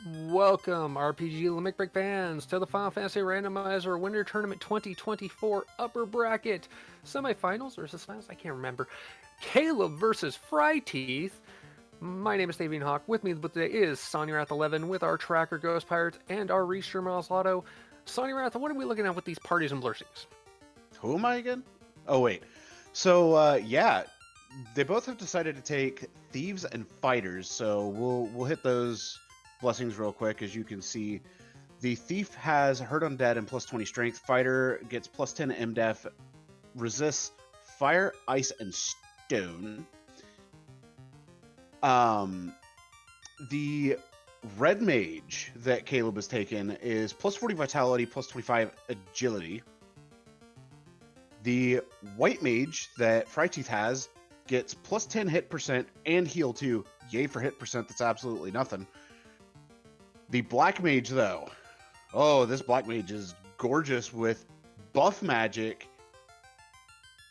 Welcome, RPG Limit Break fans, to the Final Fantasy Randomizer Winter Tournament 2024 Upper Bracket Semifinals versus Finals. I can't remember. Caleb versus fryteeth. My name is Davian Hawk. With me today is Sonny Wrath 11 with our tracker Ghost Pirates and our Restream Miles Lotto. Sonny Wrath, what are we looking at with these parties and blurstings? Who am I again? Oh, wait. So, yeah, they both have decided to take Thieves and Fighters, so we'll hit those blessings real quick. As you can see, the Thief has Hurt Undead and plus 20 Strength. Fighter gets plus 10 MDef, resists Fire, Ice, and Stone. The Red Mage that Caleb has taken is plus 40 Vitality, plus 25 Agility. The White Mage that fryteeth has gets plus 10 hit percent and heal 2. Yay for hit percent, that's absolutely nothing. The Black Mage, though. Oh, this Black Mage is gorgeous with buff magic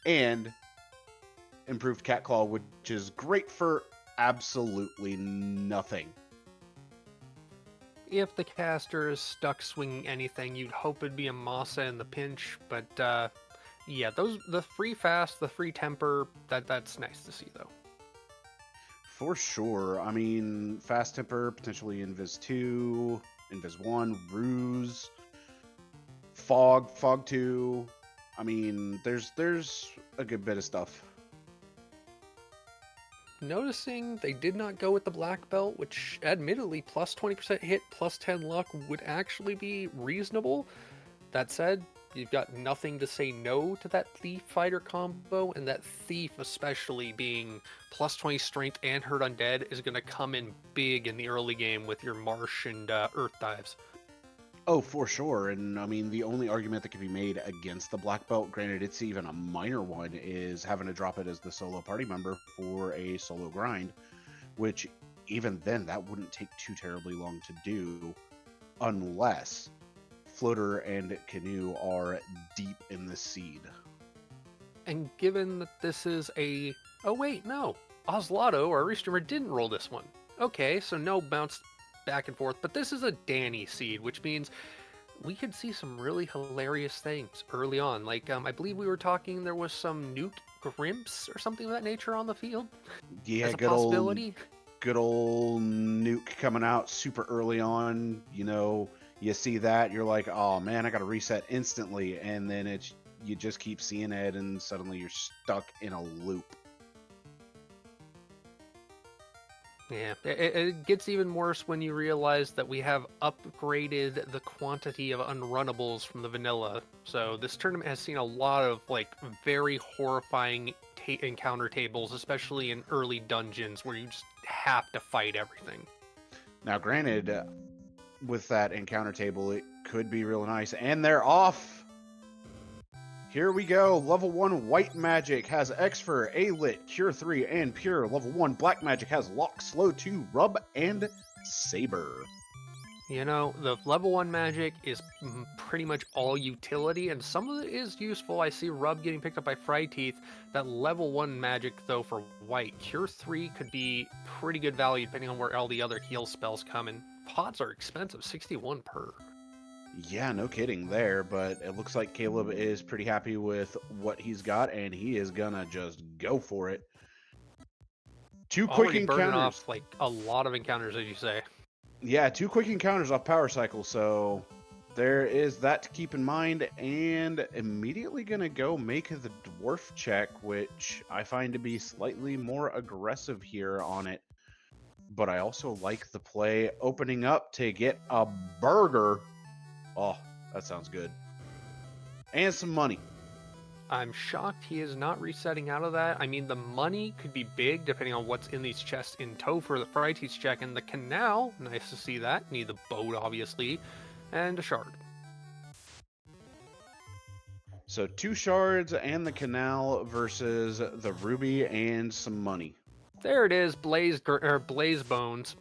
and improved Cat Claw, which is great for absolutely nothing. If the caster is stuck swinging anything, you'd hope it'd be a Masa in the pinch, but yeah, the free fast, the free temper, that's nice to see though. For sure. I mean, Fast Temper, potentially Invis 2, Invis 1, Ruse, Fog 2. I mean, there's a good bit of stuff. Noticing they did not go with the black belt, which admittedly plus 20% hit, plus 10 luck would actually be reasonable. That said, you've got nothing to say no to that thief fighter combo, and that thief especially being plus 20 strength and hurt undead is going to come in big in the early game with your marsh and earth dives. Oh, for sure. And I mean, the only argument that can be made against the black belt, granted it's even a minor one, is having to drop it as the solo party member for a solo grind, which even then that wouldn't take too terribly long to do unless Floater and Canoe are deep in the seed. And given that this is a... Oh wait, no. Oslotto, our restreamer, didn't roll this one. Okay, so no bounce back and forth, but this is a Danny seed, which means we could see some really hilarious things early on. Like, I believe we were talking there was some Nuke Grimps or something of that nature on the field. Yeah, As a possibility. Good old Nuke coming out super early on. You know, you see that, you're like, oh man, I gotta reset instantly, and then you just keep seeing it, and suddenly you're stuck in a loop. Yeah, it gets even worse when you realize that we have upgraded the quantity of unrunnables from the vanilla. So this tournament has seen a lot of like very horrifying encounter tables, especially in early dungeons where you just have to fight everything. Now, granted, with that encounter table, it could be real nice, and they're off. Here we go. Level 1 White Magic has Exfer, A-Lit, Cure 3, and Pure. Level 1 Black Magic has Lock, Slow 2, Rub, and Saber. You know, the level 1 magic is pretty much all utility, and some of it is useful. I see Rub getting picked up by fryteeth. That level 1 magic, though, for white, Cure 3 could be pretty good value depending on where all the other heal spells come, and pots are expensive, 61 per. Yeah, no kidding there, but it looks like Caleb is pretty happy with what he's got, and he is gonna just go for it. Two quick Already burning encounters. off, like, a lot of encounters, as you say. Yeah, 2 quick encounters off Power Cycle, so there is that to keep in mind, and immediately gonna go make the Dwarf check, which I find to be slightly more aggressive here on it. But I also like the play opening up to get a burger. Oh, that sounds good. And some money. I'm shocked he is not resetting out of that. I mean, the money could be big depending on what's in these chests in tow for the fryteeth check. And the canal, nice to see that. Need the boat, obviously. And a shard. So 2 shards and the canal versus the ruby and some money. There it is, Blaze Bones.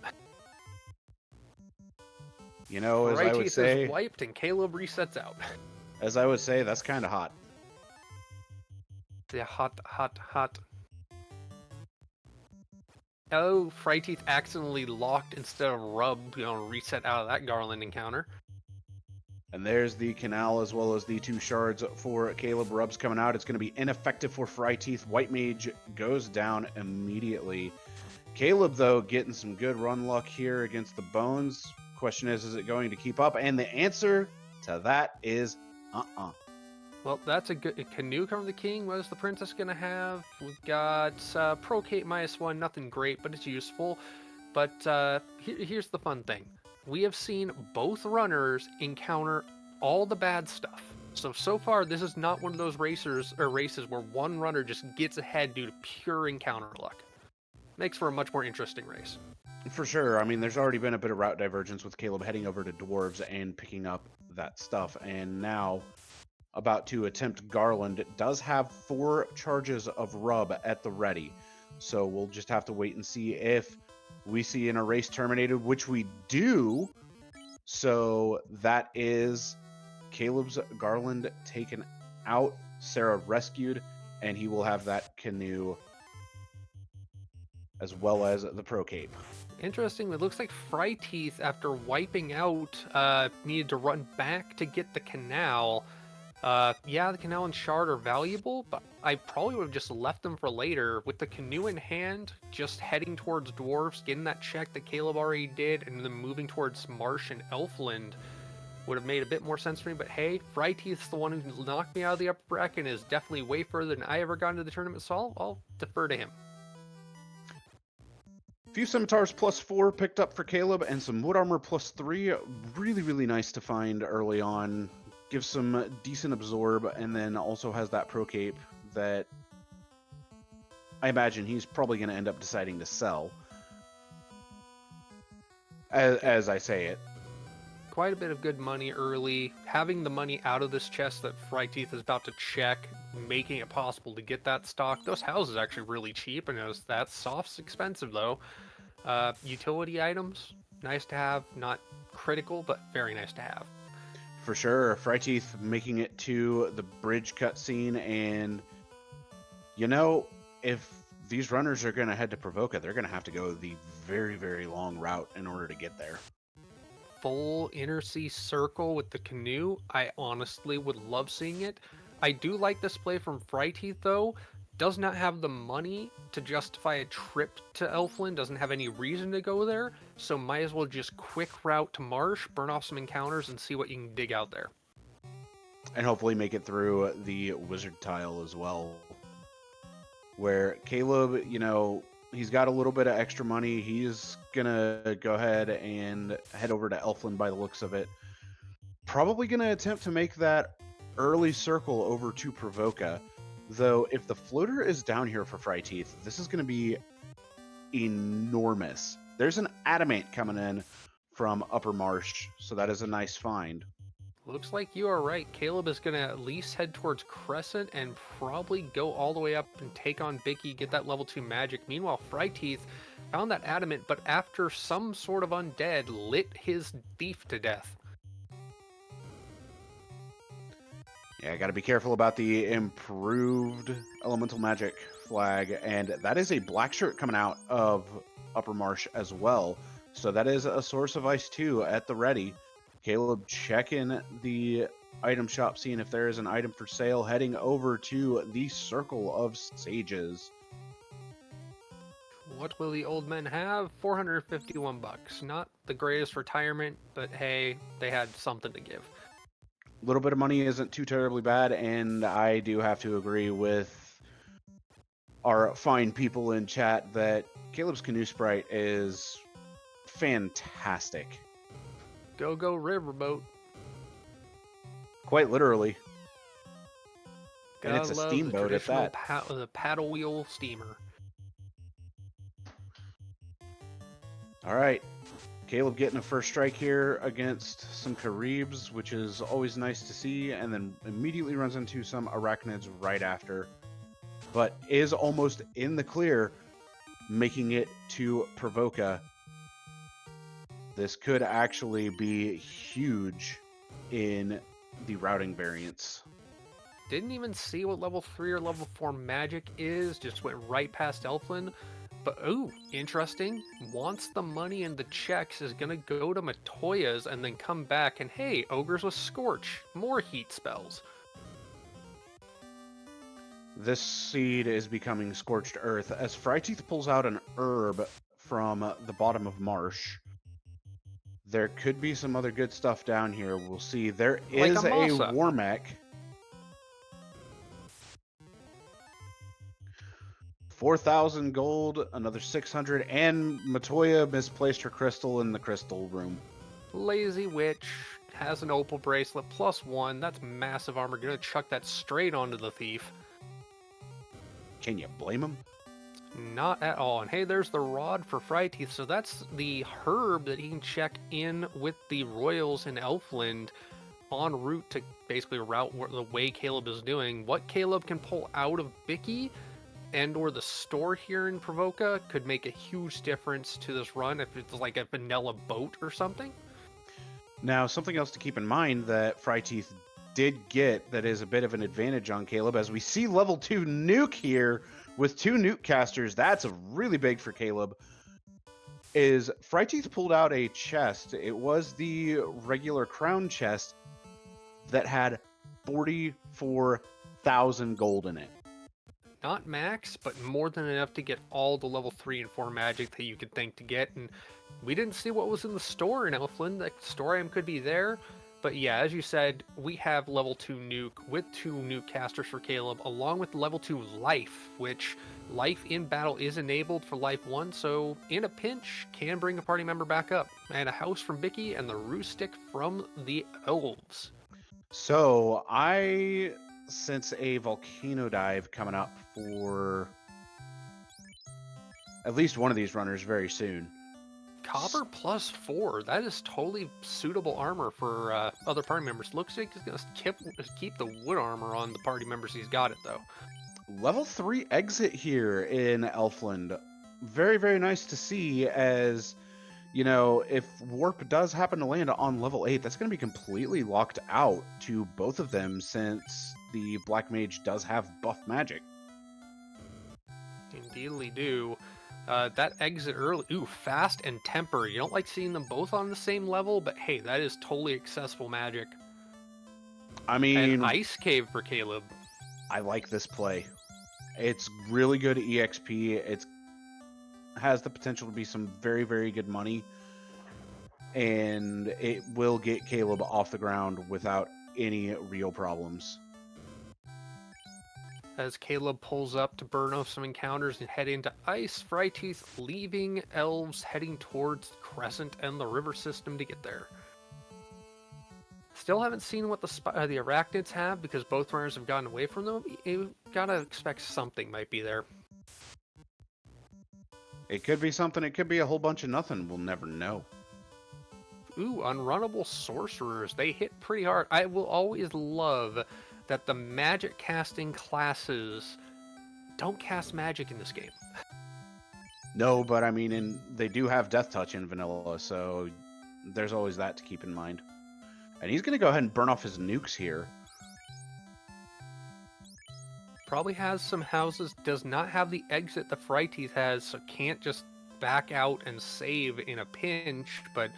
You know, as I would fryteeth say, is wiped and Caleb resets out. that's kind of hot. Yeah, hot. Oh, fryteeth accidentally locked instead of rubbed, reset out of that Garland encounter. And there's the canal as well as the 2 shards for Caleb. Rubs coming out. It's going to be ineffective for Fryteeth. White Mage goes down immediately. Caleb, though, getting some good run luck here against the Bones. Question is it going to keep up? And the answer to that is Well, that's a good canoe coming to the king. What is the princess gonna have? We've got Procate -1, nothing great, but it's useful. But here's the fun thing: we have seen both runners encounter all the bad stuff. So far, this is not one of those races where one runner just gets ahead due to pure encounter luck. Makes for a much more interesting race. For sure. I mean, there's already been a bit of route divergence with Caleb heading over to Dwarves and picking up that stuff. And now, about to attempt Garland, it does have 4 charges of rub at the ready. So we'll just have to wait and see if we see an erase terminated, which we do. So that is Caleb's Garland taken out, Sarah rescued, and he will have that canoe as well as the Pro Cape. Interestingly, it looks like Fryteeth, after wiping out, needed to run back to get the canal. Yeah, the canal and shard are valuable, but I probably would have just left them for later. With the canoe in hand, just heading towards dwarves, getting that check that Caleb already did, and then moving towards Marsh and Elfland would have made a bit more sense for me. But hey, Fryteeth's the one who knocked me out of the upper bracket and is definitely way further than I ever got into the tournament, so I'll defer to him. Few scimitars +4 picked up for Caleb, and some wood armor +3. Really, really nice to find early on. Gives some decent absorb, and then also has that Pro Cape that I imagine he's probably going to end up deciding to sell. As I say it. Quite a bit of good money early. Having the money out of this chest that Fryteeth is about to check, making it possible to get that stock. Those houses are actually really cheap. I noticed that. Soft's expensive though. Utility items, nice to have. Not critical, but very nice to have. For sure. Fryteeth making it to the bridge cutscene, and if these runners are going to head to Provoca, they're going to have to go the very, very long route in order to get there. Full inner sea circle with the canoe. I honestly would love seeing it. I do like this play from Fryteeth though. Does not have the money to justify a trip to Elfland, doesn't have any reason to go there, so might as well just quick route to Marsh, burn off some encounters, and see what you can dig out there. And hopefully make it through the wizard tile as well. Where Caleb, he's got a little bit of extra money. He's gonna go ahead and head over to Elfland by the looks of it. Probably gonna attempt to make that early circle over to Provoca. Though if the floater is down here for Fryteeth, this is gonna be enormous. There's an adamant coming in from Upper Marsh, so that is a nice find. Looks like you are right. Caleb is going to at least head towards Crescent and probably go all the way up and take on Bicky, get that level 2 magic. Meanwhile, Fryteeth found that adamant, but after some sort of undead lit his thief to death. Yeah, I got to be careful about the improved elemental magic flag, and that is a black shirt coming out of Upper Marsh as well. So that is a source of ice too at the ready. Caleb checking the item shop, seeing if there is an item for sale, heading over to the Circle of Sages. What will the old men have? 451 bucks. Not the greatest retirement, but hey, they had something to give. A little bit of money isn't too terribly bad, and I do have to agree with our fine people in chat that Caleb's Canoe Sprite is fantastic. Go riverboat. Quite literally. Gotta and it's a love steamboat at that. The paddle wheel steamer. All right. Caleb getting a first strike here against some Caribs, which is always nice to see, and then immediately runs into some Arachnids right after, but is almost in the clear, making it to Provoca. This could actually be huge in the routing variants. Didn't even see what level 3 or level 4 magic is, just went right past Elfland. But, ooh, interesting. Wants the money and the checks, is going to go to Matoya's and then come back. And hey, Ogres with Scorch. More heat spells. This seed is becoming Scorched Earth as fryteeth pulls out an herb from the bottom of marsh. There could be some other good stuff down here. We'll see. There Like is a a Masa. Warmech. 4,000 gold, another 600, and Matoya misplaced her crystal in the crystal room. Lazy Witch has an opal bracelet +1. That's massive armor. Gonna chuck that straight onto the thief. Can you blame him? Not at all. And hey, there's the rod for fryteeth. So that's the herb that he can check in with the royals in Elfland en route to basically route the way Caleb is doing. What Caleb can pull out of Bicky and or the store here in Provoca could make a huge difference to this run if it's like a vanilla boat or something. Now, something else to keep in mind that fryteeth did get that is a bit of an advantage on Caleb, as we see level 2 nuke here with 2 nuke casters. That's really big for Caleb. Is fryteeth pulled out a chest. It was the regular crown chest that had 44,000 gold in it. Not max, but more than enough to get all the level 3 and 4 magic that you could think to get. And we didn't see what was in the store in Elfland. The store item could be there. But yeah, as you said, we have level 2 nuke with 2 nuke casters for Caleb, along with level 2 life, which life in battle is enabled for life 1, so in a pinch, can bring a party member back up. And a house from Bicky and the roost stick from the elves. So I sense a volcano dive coming up for at least one of these runners very soon. Copper +4. That is totally suitable armor for other party members. Looks like he's going to keep the wood armor on the party members he's got it, though. Level 3 exit here in Elfland. Very, very nice to see, as, you know, if Warp does happen to land on level 8, that's going to be completely locked out to both of them, since the Black Mage does have buff magic. Indeedly do. That exit early. Ooh, fast and temper. You don't like seeing them both on the same level, but hey, that is totally accessible magic. I mean, And Ice Cave for Caleb. I like this play. It's really good EXP. It has the potential to be some very, very good money. And it will get Caleb off the ground without any real problems. As Caleb pulls up to burn off some encounters and head into ice, fryteeth leaving elves heading towards the crescent and the river system to get there. Still haven't seen what the arachnids have because both runners have gotten away from them. You gotta expect something might be there. It could be something, it could be a whole bunch of nothing. We'll never know. Ooh, unrunnable sorcerers. They hit pretty hard. I will always love that the magic casting classes don't cast magic in this game. No, but I mean, they do have Death Touch in vanilla, so there's always that to keep in mind. And he's going to go ahead and burn off his nukes here. Probably has some houses, does not have the exit the fryteeth has, so can't just back out and save in a pinch, but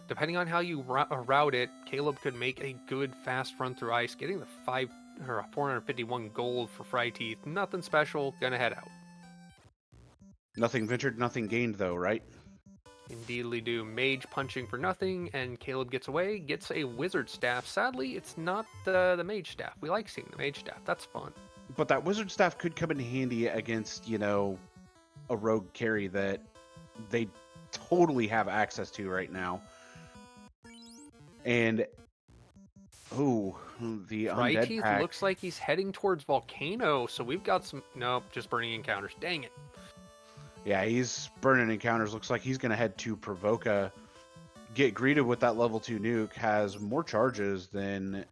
depending on how you route it, Caleb could make a good fast run through ice, getting the 451 gold for fryteeth. Nothing special, gonna head out. Nothing ventured, nothing gained, though, right? Indeedly do. Mage punching for nothing, and Caleb gets away, gets a wizard staff. Sadly, it's not the mage staff. We like seeing the mage staff. That's fun. But that wizard staff could come in handy against, you know, a rogue carry that they totally have access to right now. And, ooh, the undead Fryteeth pack. looks like he's heading towards Volcano, so we've got some... Nope, just burning encounters. Dang it. Yeah, he's burning encounters. Looks like he's going to head to Provoca, get greeted with that level 2 nuke, has more charges than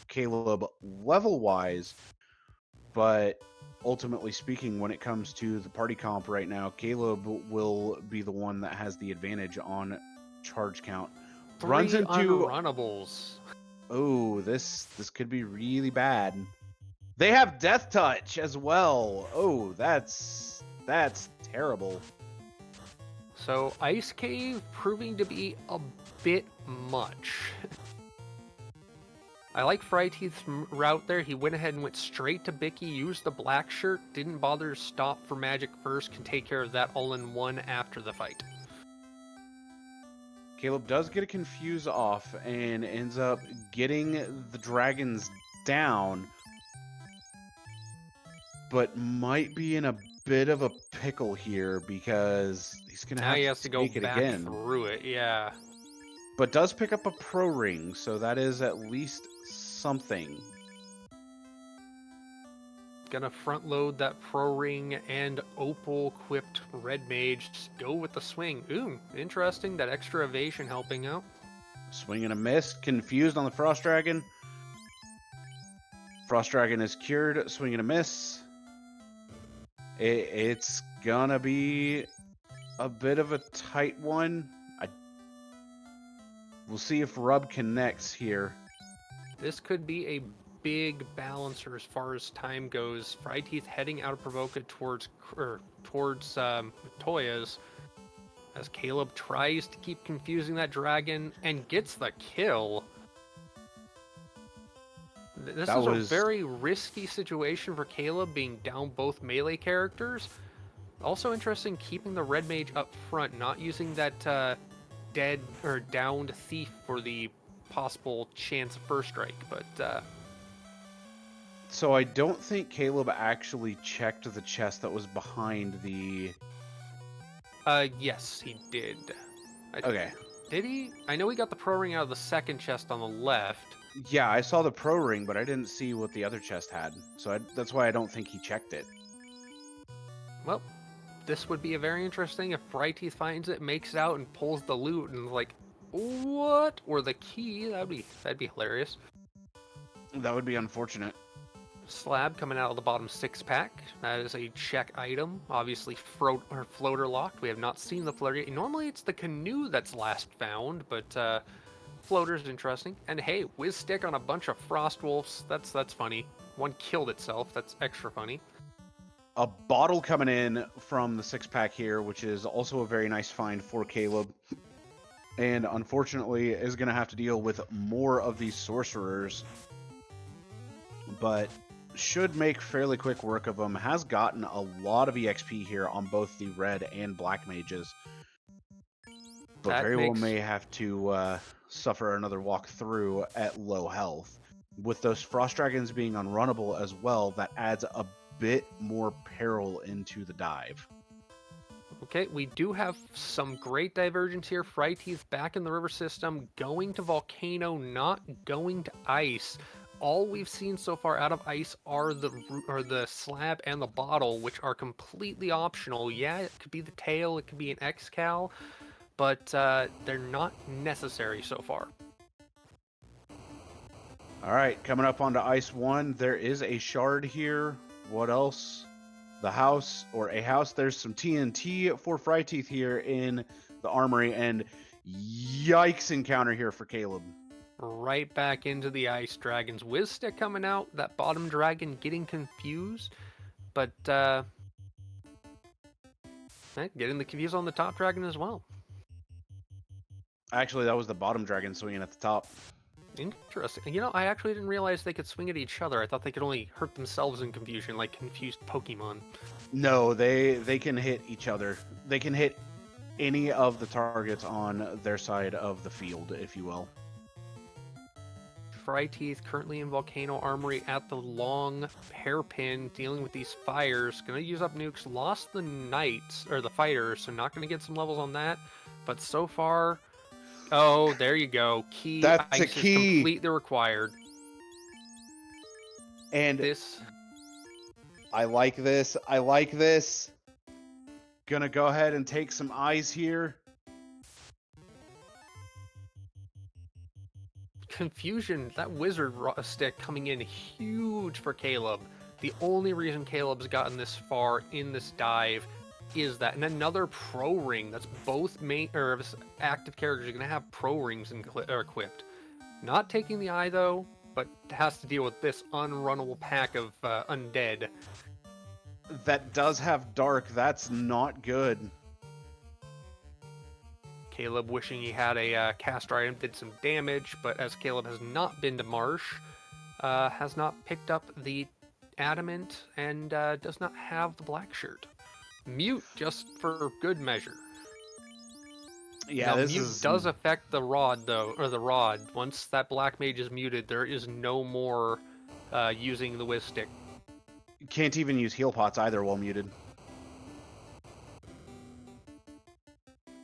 Caleb level-wise, but ultimately speaking, when it comes to the party comp right now, Caleb will be the one that has the advantage on charge count. Runs into unrunnables. Oh, this could be really bad. They have Death Touch as well. Oh, that's terrible. So Ice Cave proving to be a bit much. I like fryteeth's route there. He went ahead and went straight to Bicky, used the black shirt, didn't bother to stop for magic first, can take care of that all in one after the fight. Caleb does get a confuse off and ends up getting the dragons down, but might be in a bit of a pickle here because he's going to Now he have has to to go take it back again. through it, yeah. But does pick up a pro ring, so that is at least something. Gonna front load that pro ring and opal equipped red mage. Just go with the swing. Ooh, interesting. That extra evasion helping out. Swing and a miss. Confused on the Frost Dragon. Frost Dragon is cured. Swing and a miss. It's gonna be a bit of a tight one. We'll see if Rub connects here. This could be a big balancer as far as time goes. fryteeth heading out of Provoca towards Toya's as Caleb tries to keep confusing that dragon and gets the kill. This is a very risky situation for Caleb, being down both melee characters. Also interesting keeping the red mage up front, not using that dead or downed thief for the possible chance of first strike, but so I don't think Caleb actually checked the chest that was behind the... yes, he did. Okay. Did he? I know he got the pro ring out of the second chest on the left. Yeah, I saw the pro ring, but I didn't see what the other chest had. So that's why I don't think he checked it. Well, this would be a very interesting if fryteeth finds it, makes it out, and pulls the loot, and like, what? Or the key? That'd be hilarious. That would be unfortunate. Slab coming out of the bottom 6-pack. That is a check item. Obviously, floater locked. We have not seen the floater yet. Normally, it's the canoe that's last found, but floater's interesting. And hey, whiz stick on a bunch of frost wolves. That's funny. One killed itself. That's extra funny. A bottle coming in from the 6-pack here, which is also a very nice find for Caleb. And unfortunately, is going to have to deal with more of these sorcerers. But should make fairly quick work of them. Has gotten a lot of EXP here on both the red and black mages. But That very well may have to suffer another walk through at low health. With those frost dragons being unrunnable as well, that adds a bit more peril into the dive. Okay, we do have some great divergence here. fryteeth back in the river system, going to volcano, not going to ice. All we've seen so far out of ice are the slab and the bottle, which are completely optional. Yeah, it could be the tail, it could be an X-Cal, but they're not necessary so far. All right, coming up onto Ice 1, there is a shard here. What else? The house, or a house. There's some TNT for fryteeth here in the armory, and yikes encounter here for Caleb. Right back into the ice dragons. Whiz stick coming out, that bottom dragon getting confused, but getting the confused on the top dragon as well. Actually, that was the bottom dragon swinging at the top. Interesting. You know, I actually didn't realize they could swing at each other. I thought they could only hurt themselves in confusion, like confused Pokemon. No, they can hit each other. They can hit any of the targets on their side of the field, if you will. fryteeth currently in Volcano Armory at the long hairpin, dealing with these fires. Gonna use up nukes. Lost the knights, or the fighters, so not gonna get some levels on that. But so far... Oh, there you go. Key. That's ice a key. Is completely required. And this... I like this. I like this. Gonna go ahead and take some eyes here. Confusion. That wizard stick coming in huge for Caleb. The only reason Caleb's gotten this far in this dive is that, and another pro ring. That's both main or active characters are going to have pro rings equipped. Not taking the eye though, but has to deal with this unrunnable pack of undead. that does have dark. That's not good. Caleb wishing he had a caster item did some damage, but as Caleb has not been to Marsh, has not picked up the adamant, and does not have the black shirt. Mute just for good measure. Yeah, now, this mute is does affect the rod though, or the rod. Once that black mage is muted, there is no more using the whiz stick. can't even use heal pots either while muted.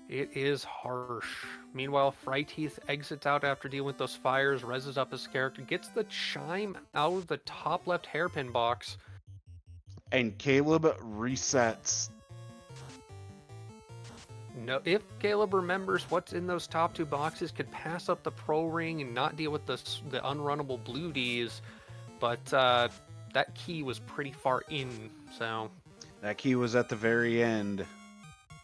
It is harsh. Meanwhile, fryteeth exits out after dealing with those fires, reses up his character, gets the chime out of the top left hairpin box. And Caleb resets. No, if Caleb remembers what's in those top two boxes, could pass up the pro ring and not deal with the unrunnable blue Ds, but that key was pretty far in, so... That key was at the very end.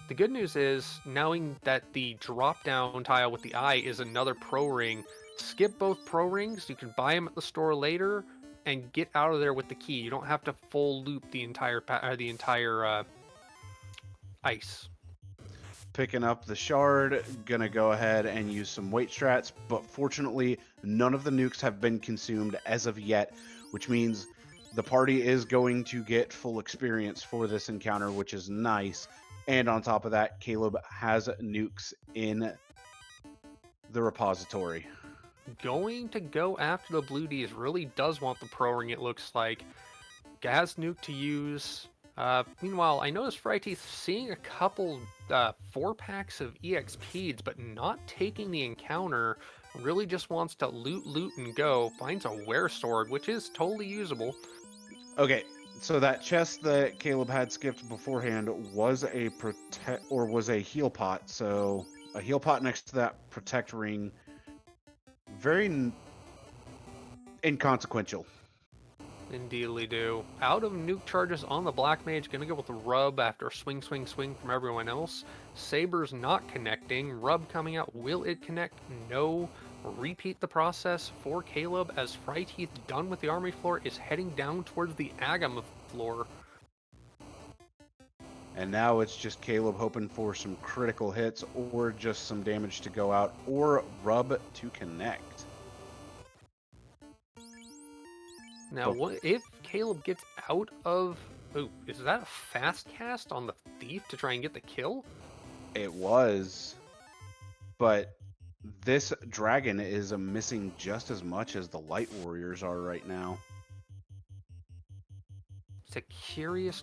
The good news is, knowing that the drop-down tile with the eye is another pro ring, skip both pro rings, you can buy them at the store later, and get out of there with the key. You don't have to full loop the entire ice. Picking up the shard, gonna go ahead and use some weight strats, but fortunately none of the nukes have been consumed as of yet, which means the party is going to get full experience for this encounter, which is nice. And on top of that, Caleb has nukes in the repository. Going to go after the blue Ds, really does want the pro ring, it looks like. Gas nuke to use. Meanwhile, I noticed fryteeth seeing a couple 4-packs of EXPs, but not taking the encounter. Really just wants to loot, and go. Finds a wear sword, which is totally usable. Okay, so that chest that Caleb had skipped beforehand was a heal pot. So a heal pot next to that protect ring, very inconsequential. Indeedly do. Out of nuke charges on the black mage, gonna go with the rub after swing from everyone else. Saber's not connecting. Rub coming out. Will it connect? No. Repeat the process for Caleb as fryteeth, done with the army floor, is heading down towards the Agam floor. And now it's just Caleb hoping for some critical hits or just some damage to go out or rub to connect. Now, what if Caleb gets out of... Oh, is that a fast cast on the thief to try and get the kill? It was. But this dragon is missing just as much as the light warriors are right now. It's a curious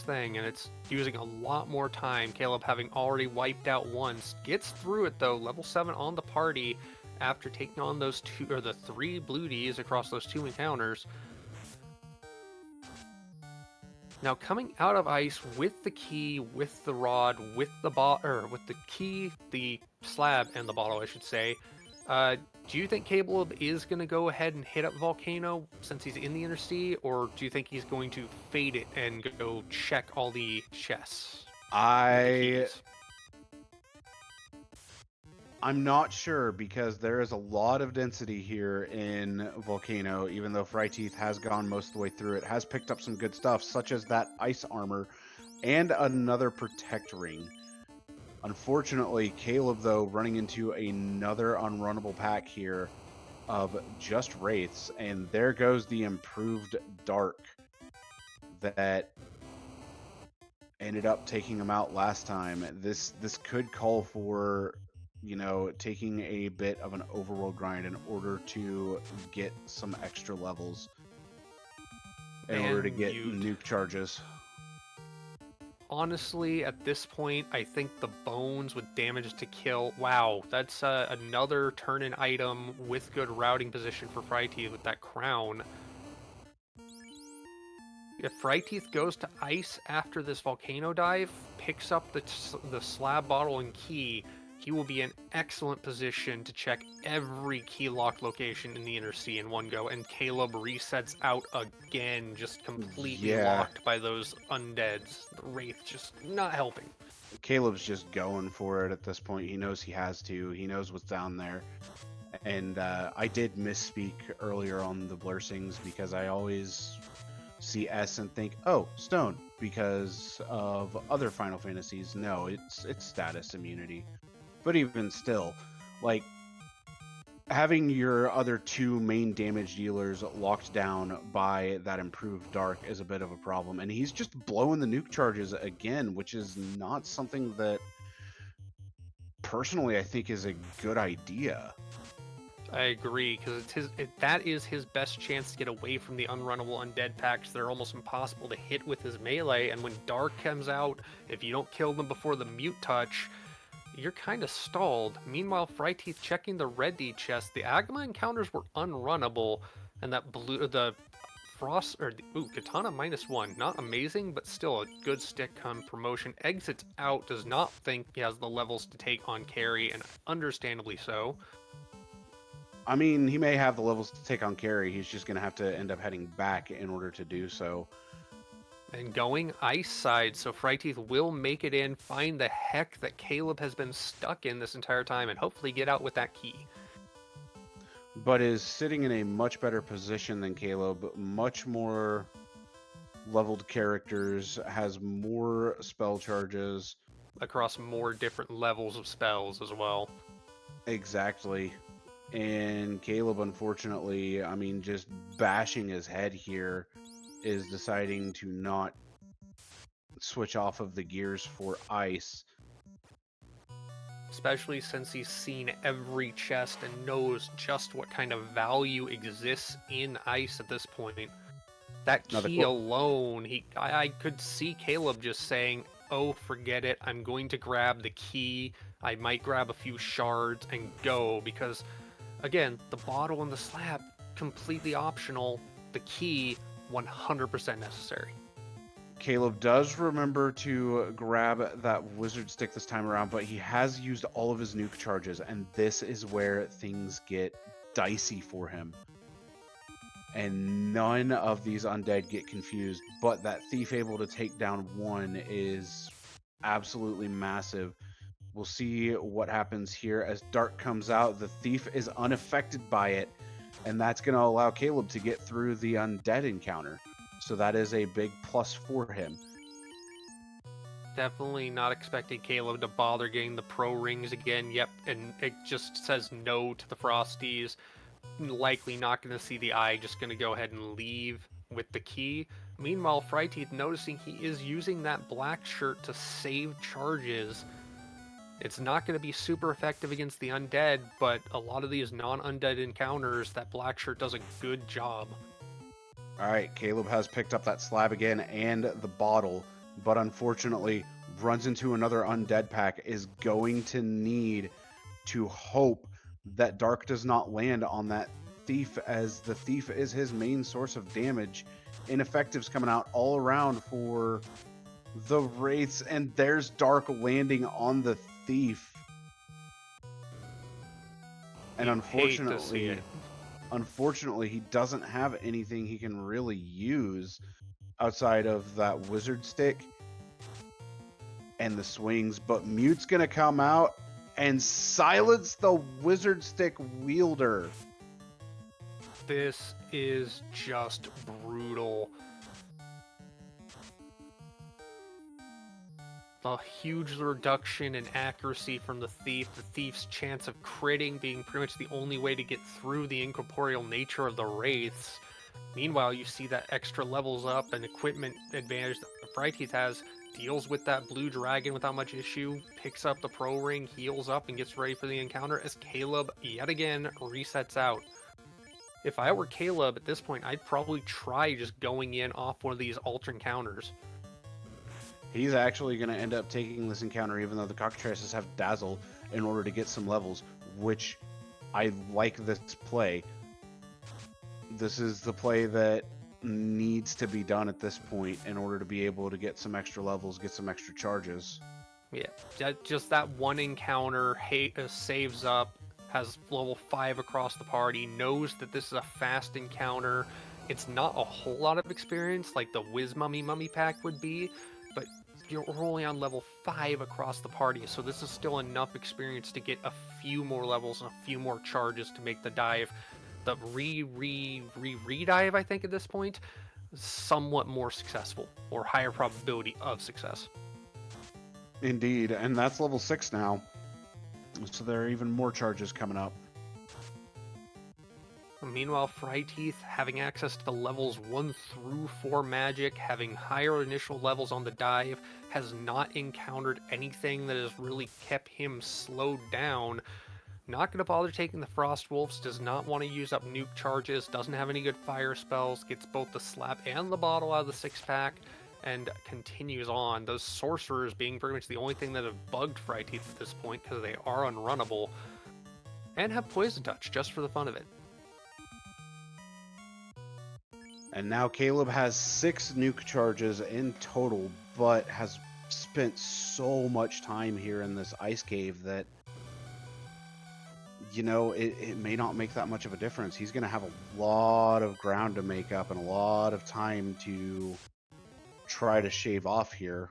thing, and it's using a lot more time. Caleb, having already wiped out once, gets through it though. Level 7 on the party after taking on those the 3 blue Ds across those 2 encounters. Now coming out of ice with the key, with the rod, with the with the key, the slab, and the bottle, I should say. Do you think Caleb is going to go ahead and hit up Volcano since he's in the inner sea, or do you think he's going to fade it and go check all the chests? I'm not sure because there is a lot of density here in Volcano, even though fryteeth has gone most of the way through it, has picked up some good stuff, such as that ice armor and another protect ring. Unfortunately, Caleb, though, running into another unrunnable pack here of just wraiths, and there goes the improved dark that ended up taking him out last time. This could call for, you know, taking a bit of an overworld grind in order to get some extra levels in order to get nuke charges. Honestly, at this point, I think the bones with damage to kill. Wow, that's another turn-in item with good routing position for fryteeth with that crown. If fryteeth goes to ice after this volcano dive, picks up the slab bottle and key, he will be in excellent position to check every key lock location in the inner sea in one go, and Caleb resets out again, just completely locked by those undeads. The wraith just not helping. Caleb's just going for it at this point. He knows he has to. He knows what's down there. And I did misspeak earlier on the Blursings because I always see S and think, oh, stone. because of other Final Fantasies, no, it's status immunity. But even still, like having your other two main damage dealers locked down by that improved Dark is a bit of a problem. And he's just blowing the nuke charges again, which is not something that personally I think is a good idea. I agree, because that is his best chance to get away from the unrunnable undead packs that are almost impossible to hit with his melee. And when Dark comes out, if you don't kill them before the mute touch, you're kind of stalled. Meanwhile, fryteeth checking the red D chest, the Agama encounters were unrunnable, and that the Frost, or Katana -1, not amazing, but still a good stick on promotion. Exits out, does not think he has the levels to take on carry, and understandably so. I mean, he may have the levels to take on carry. He's just going to have to end up heading back in order to do so. And going ice side, so fryteeth will make it in, find the heck that Caleb has been stuck in this entire time, and hopefully get out with that key. But is sitting in a much better position than Caleb, much more leveled characters, has more spell charges. Across more different levels of spells as well. Exactly. And Caleb, unfortunately, I mean, just bashing his head here, is deciding to not switch off of the gears for ice. Especially since he's seen every chest and knows just what kind of value exists in ice at this point. That key alone, I could see Caleb just saying, oh, forget it, I'm going to grab the key, I might grab a few shards and go, because again, the bottle and the slab, completely optional. The key, 100% necessary. Caleb does remember to grab that wizard stick this time around, but he has used all of his nuke charges, and this is where things get dicey for him. And none of these undead get confused, but that thief able to take down one is absolutely massive. We'll see what happens here as Dark comes out. The thief is unaffected by it, and that's going to allow Caleb to get through the undead encounter. So that is a big plus for him. Definitely not expecting Caleb to bother getting the pro rings again. Yep, and it just says no to the Frosties. Likely not going to see the eye, just going to go ahead and leave with the key. Meanwhile, fryteeth noticing he is using that black shirt to save charges. It's not going to be super effective against the undead, but a lot of these non-undead encounters, that black shirt does a good job. All right, Caleb has picked up that slab again and the bottle, but unfortunately runs into another undead pack, is going to need to hope that Dark does not land on that thief, as the thief is his main source of damage. Ineffectives coming out all around for the wraiths, and there's Dark landing on the thief. And unfortunately, he doesn't have anything he can really use outside of that wizard stick and the swings, but Mute's gonna come out and silence the wizard stick wielder. This is just brutal. A huge reduction in accuracy from the thief, the thief's chance of critting being pretty much the only way to get through the incorporeal nature of the wraiths. Meanwhile, you see that extra levels up and equipment advantage that the fryteeth has, deals with that blue dragon without much issue, picks up the pro ring, heals up, and gets ready for the encounter as Caleb yet again resets out. If I were Caleb at this point, I'd probably try just going in off one of these alter encounters. He's actually going to end up taking this encounter, even though the cockatrices have Dazzle, in order to get some levels, which I like this play. This is the play that needs to be done at this point in order to be able to get some extra levels, get some extra charges. Yeah, just that one encounter saves up, has level 5 across the party, knows that this is a fast encounter. It's not a whole lot of experience like the Wiz Mummy pack would be, but you're only on level 5 across the party, so this is still enough experience to get a few more levels and a few more charges to make the dive. The re-dive, I think, at this point. somewhat more successful or higher probability of success. Indeed, and that's level 6 now. So there are even more charges coming up. Meanwhile, Fryteeth, having access to levels 1 through 4 magic, having higher initial levels on the dive, has not encountered anything that has really kept him slowed down. Not going to bother taking the Frost Wolves, does not want to use up nuke charges, doesn't have any good fire spells, gets both the slap and the bottle out of the 6-pack, and continues on. Those sorcerers being pretty much the only thing that have bugged Fryteeth at this point because they are unrunnable, and have Poison Touch just for the fun of it. And now Caleb has 6 nuke charges in total, but has spent so much time here in this ice cave that, you know, it may not make that much of a difference. He's going to have a lot of ground to make up and a lot of time to try to shave off here.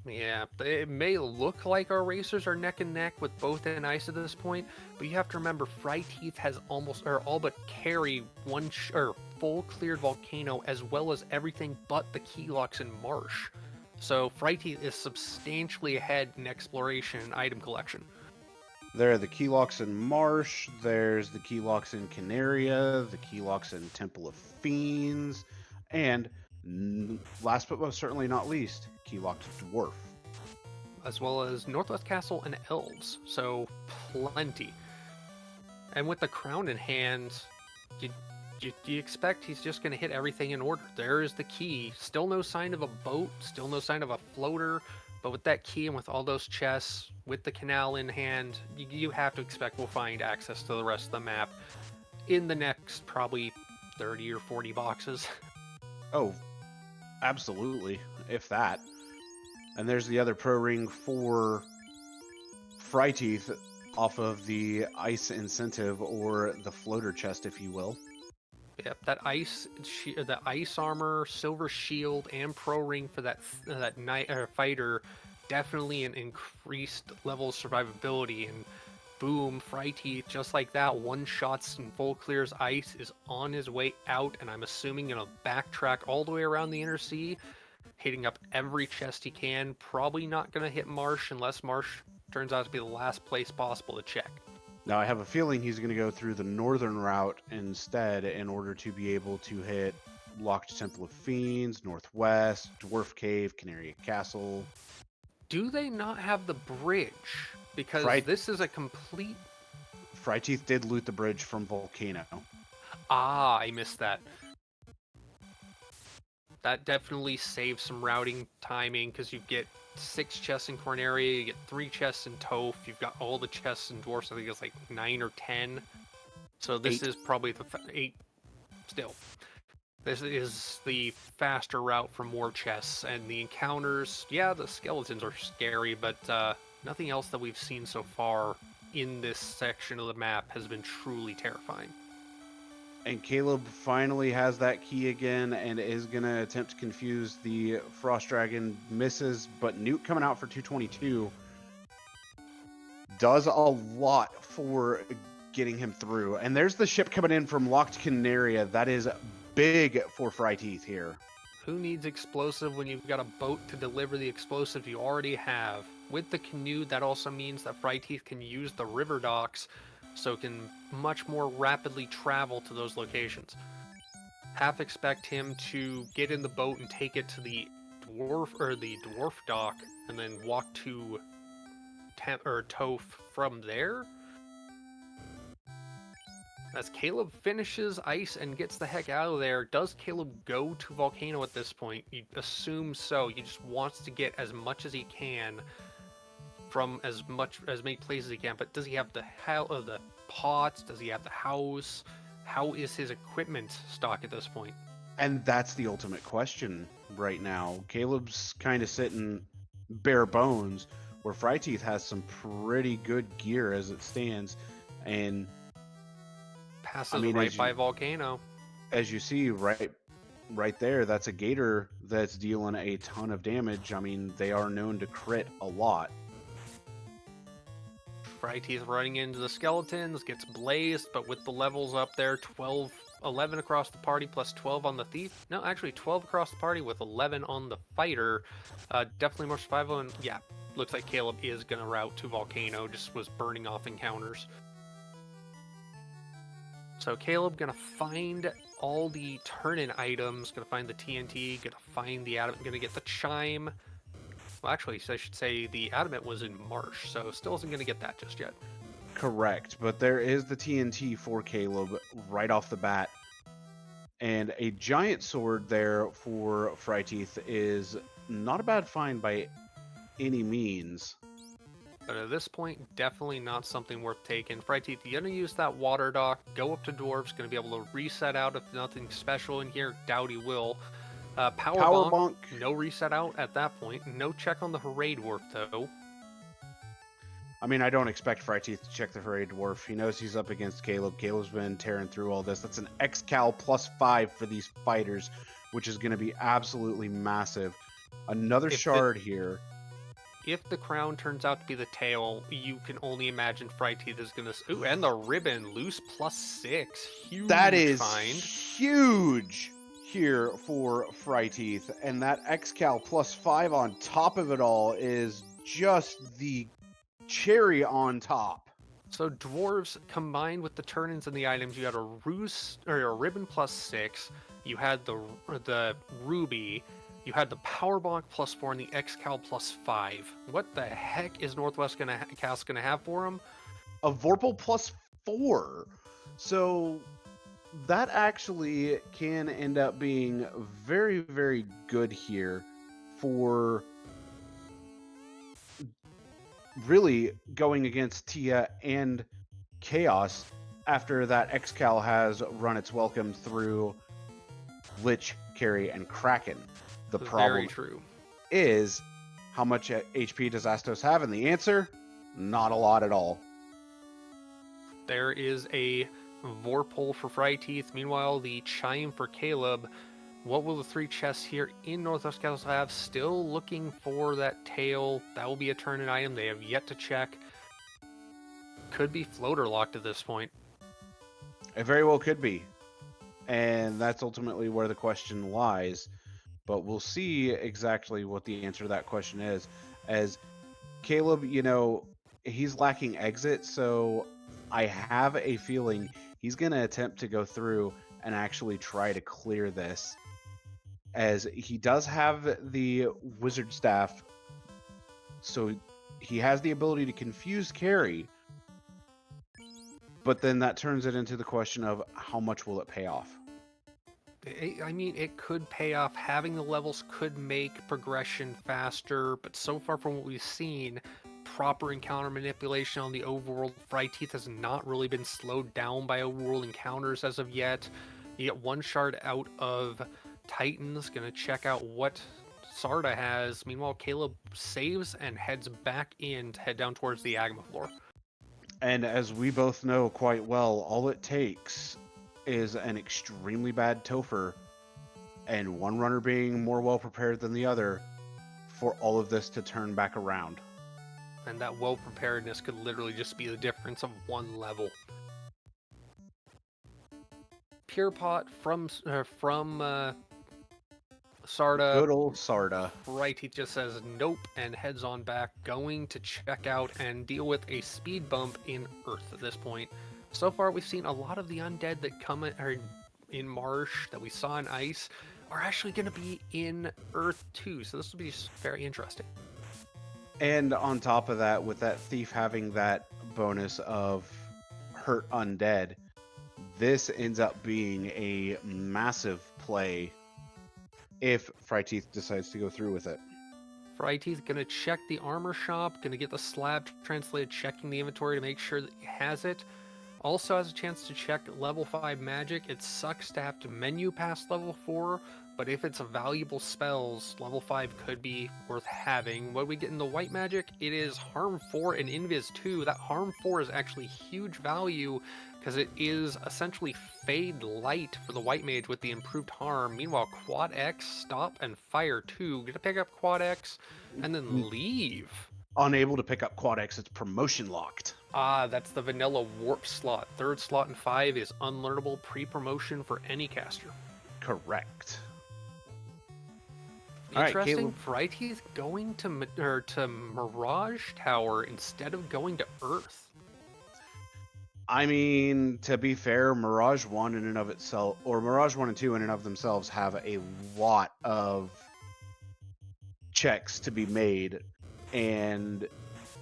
Yeah, it may look like our racers are neck and neck with both in ice at this point, but you have to remember Fryteeth has almost or all but carry one full cleared volcano as well as everything but the Keylocks and Marsh. So Fryteeth is substantially ahead in exploration and item collection. There are the Keylocks in Marsh, there's the Keylocks in Canaria, the Keylocks in Temple of Fiends, and last but most certainly not least, Keylocks Dwarf. As well as Northwest Castle and Elves, so plenty. And with the crown in hand, you expect he's just going to hit everything in order. There is the key. Still no sign of a boat, still no sign of a floater, but with that key and with all those chests, with the canal in hand, you have to expect we'll find access to the rest of the map in the next probably 30 or 40 boxes. Oh, absolutely, if that. And there's the other pro ring for Fryteeth off of the ice incentive, or the floater chest, if you will. Yep, that the ice armor, silver shield, and pro ring for that knight fighter, definitely an increased level of survivability. And boom, Fryteeth, just like that, one shots and full clears ice, is on his way out, and I'm assuming gonna backtrack all the way around the inner sea, hitting up every chest he can. Probably not gonna hit Marsh unless Marsh turns out to be the last place possible to check. Now, I have a feeling he's going to go through the northern route instead in order to be able to hit Locked Temple of Fiends, Northwest, Dwarf Cave, Canaria Castle. Do they not have the bridge? Because this is a complete... Fryteeth did loot the bridge from Volcano. Ah, I missed that. That definitely saves some routing timing, because you get 6 chests in Corneria, you get 3 chests in Toph, you've got all the chests in Dwarfs, I think it's like 9 or 10. So this is probably the 8 still. This is the faster route for more chests, and the encounters, yeah, the skeletons are scary, but nothing else that we've seen so far in this section of the map has been truly terrifying. And Caleb finally has that key again and is going to attempt to confuse the Frost Dragon. Misses, but Newt coming out for 222 does a lot for getting him through. And there's the ship coming in from Locked Canaria. That is big for Fryteeth here. Who needs explosive when you've got a boat to deliver the explosive you already have? With the canoe, that also means that Fryteeth can use the river docks, so it can much more rapidly travel to those locations. Half expect him to get in the boat and take it to the dwarf dock, and then walk to Toph from there. As Caleb finishes ice and gets the heck out of there, does Caleb go to Volcano at this point? You assume so. He just wants to get as much as he can from as many places as he can. But does he have the pots? Does he have the house? How is his equipment stock at this point? And that's the ultimate question right now. Caleb's kind of sitting bare bones, where Fryteeth has some pretty good gear as it stands, and passes right by Volcano. As you see right there, that's a gator that's dealing a ton of damage. I mean, they are known to crit a lot. Fryteeth running into the skeletons, gets blazed, but with the levels up there, 12 11 across the party plus 12 on the thief. No, actually 12 across the party with 11 on the fighter. Definitely more survival, and yeah, looks like Caleb is going to route to Volcano, just was burning off encounters. So Caleb gonna find all the turn-in items, gonna find the TNT, gonna find the adamant, gonna get the chime. Well, actually, I should say the adamant was in Marsh, so still isn't gonna get that just yet. Correct, but there is the TNT for Caleb right off the bat. And a giant sword there for fryteeth is not a bad find by any means. But at this point, definitely not something worth taking. fryteeth, you're gonna use that water dock, go up to dwarves, gonna be able to reset out if nothing special in here. Doubt he will. Power bonk, no reset out at that point. No check on the Hooray Dwarf though. I mean, I don't expect fryteeth to check the Hooray Dwarf. He knows he's up against Caleb. Caleb's been tearing through all this. That's an X-Cal +5 for these fighters, which is going to be absolutely massive. Another shard here. If the crown turns out to be the tail, you can only imagine fryteeth is going to... Ooh, and the ribbon, loose +6. Huge that is find. Huge here for fryteeth. And that X-Cal +5 on top of it all is just the cherry on top. So dwarves combined with the turn-ins and the items, you had a ribbon +6, you had the ruby, you had the power bonk +4 and the X-Cal +5. What the heck is Northwest Cast gonna have for him? A Vorpal +4. So that actually can end up being very, very good here for really going against Tia and Chaos after that X-Cal has run its welcome through Lich, Carry, and Kraken. The problem is, how much HP does Astos have? And the answer, not a lot at all. There is a Vorpal for fryteeth. Meanwhile, the chime for Caleb. What will the 3 chests here in Northwest Castle have? Still looking for that tail. That will be a turn-in item. They have yet to check. Could be floater locked at this point. It very well could be. And that's ultimately where the question lies. But we'll see exactly what the answer to that question is. As Caleb, you know, he's lacking exit, so I have a feeling he's going to attempt to go through and actually try to clear this. As he does have the wizard staff, so he has the ability to confuse carry, but then that turns it into the question of how much will it pay off? I mean, it could pay off. Having the levels could make progression faster, but so far from what we've seen, proper encounter manipulation on the overworld, fryteeth has not really been slowed down by overworld encounters as of yet. You get 1 shard out of Titan's, gonna check out what Sarda has. Meanwhile, Caleb saves and heads back in to head down towards the Agma floor. And as we both know quite well, all it takes is an extremely bad Topher and one runner being more well prepared than the other for all of this to turn back around. And that well preparedness could literally just be the difference of 1 level. Pure Pot from Sarda. Good old Sarda. fryteeth just says nope and heads on back, going to check out and deal with a speed bump in Earth at this point. So far, we've seen a lot of the undead that come in Marsh that we saw in Ice are actually going to be in Earth too. So this will be just very interesting. And on top of that, with that thief having that bonus of hurt undead, this ends up being a massive play if fryteeth decides to go through with it. fryteeth gonna check the armor shop, gonna get the slab translated, checking the inventory to make sure that he has it. Also has a chance to check level 5 magic. It sucks to have to menu past level 4, but if it's a valuable spells, level 5 could be worth having. What we get in the white magic, it is harm 4 and invis 2. That harm 4 is actually huge value because it is essentially fade light for the white mage with the improved harm. Meanwhile, quad X, stop, and fire 2. Gonna pick up quad X and then leave. Unable to pick up Quad X, it's promotion locked. Ah, that's the vanilla warp slot. Third slot in 5 is unlearnable pre-promotion for any caster. Correct. All right, Interesting. Caleb. Fryteeth going to Mirage Tower instead of going to Earth. I mean, to be fair, Mirage 1 in and of itself, or Mirage 1 and 2 in and of themselves, have a lot of checks to be made, and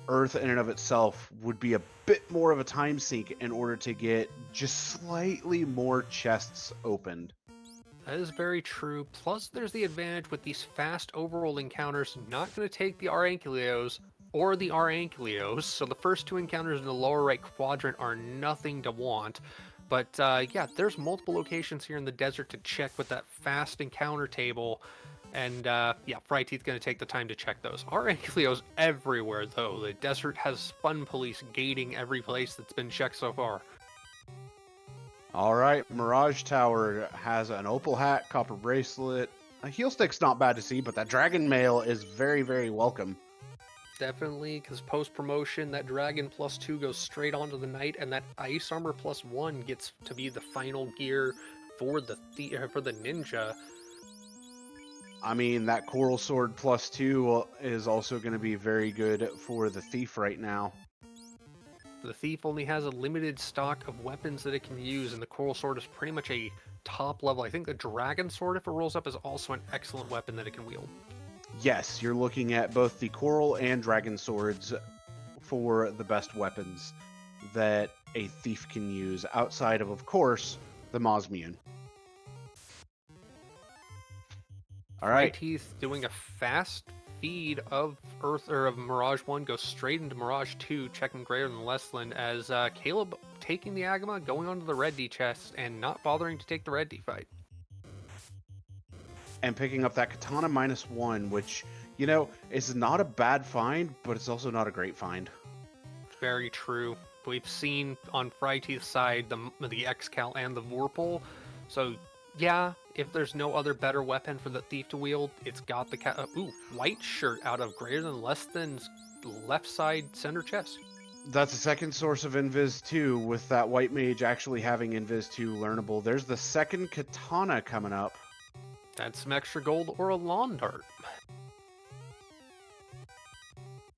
Earth in and of itself would be a bit more of a time sink in order to get just slightly more chests opened. That is very true. Plus, there's the advantage with these fast overroll encounters, not going to take the Arankylios or the Arankylios, so the first 2 encounters in the lower right quadrant are nothing to want. But yeah, there's multiple locations here in the desert to check with that fast encounter table. And yeah, Fryteeth going to take the time to check those. Arankylios everywhere, though. The desert has Spun Police gating every place that's been checked so far. All right, Mirage Tower has an opal hat, copper bracelet. A heel stick's not bad to see, but that dragon mail is very, very welcome. Definitely, because post-promotion, that Dragon +2 goes straight onto the Knight, and that Ice Armor +1 gets to be the final gear for the Ninja. I mean, that Coral Sword +2 is also going to be very good for the Thief right now. The Thief only has a limited stock of weapons that it can use, and the Coral Sword is pretty much a top level. I think the Dragon Sword, if it rolls up, is also an excellent weapon that it can wield. Yes, you're looking at both the Coral and Dragon Swords for the best weapons that a Thief can use, outside of course, the Mosmian. All right. Fryteeth doing a fast feed of Earth or of Mirage 1 goes straight into Mirage 2, checking greater than less than, as Caleb taking the Agama, going onto the red D chest, and not bothering to take the red D fight. And picking up that Katana -1, which, you know, is not a bad find, but it's also not a great find. Very true. We've seen on Fryteeth's side the X-Cal and the Vorpal, so yeah, if there's no other better weapon for the Thief to wield, it's got the white shirt out of greater than less than's left side center chest. That's a second source of Invis 2, with that White Mage actually having Invis 2 learnable. There's the second Katana coming up. That's some extra gold or a lawn dart.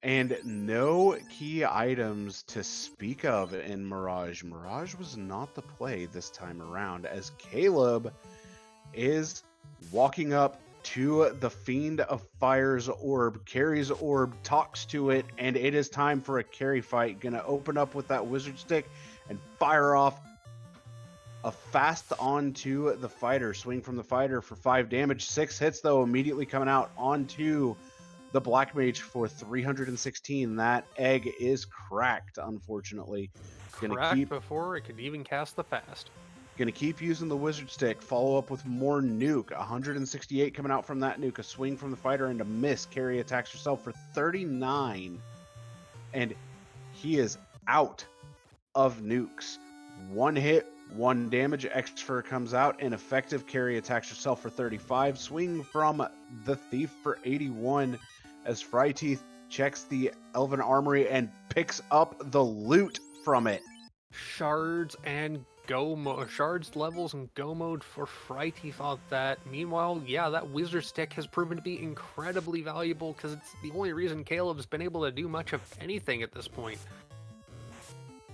And no key items to speak of in Mirage. Mirage was not the play this time around, as Caleb is walking up to the Fiend of Fire's orb, carries orb, talks to it, and it is time for a carry fight. Gonna open up with that wizard stick and fire off a fast onto the fighter. Swing from the fighter for 5 damage. 6 hits, though, immediately coming out onto the Black Mage for 316. That egg is cracked, unfortunately. Cracked before it could even cast the fast. Gonna keep using the wizard stick. Follow up with more nuke. 168 coming out from that nuke. A swing from the fighter and a miss. Carry attacks herself for 39. And he is out of nukes. 1 hit, 1 damage. Extra comes out. And effective carry attacks herself for 35. Swing from the Thief for 81. As Fryteeth checks the Elven Armory and picks up the loot from it. Shards and go mode, shards levels and go mode for Fryteeth on that. Meanwhile, yeah, that wizard stick has proven to be incredibly valuable because it's the only reason Caleb's been able to do much of anything at this point.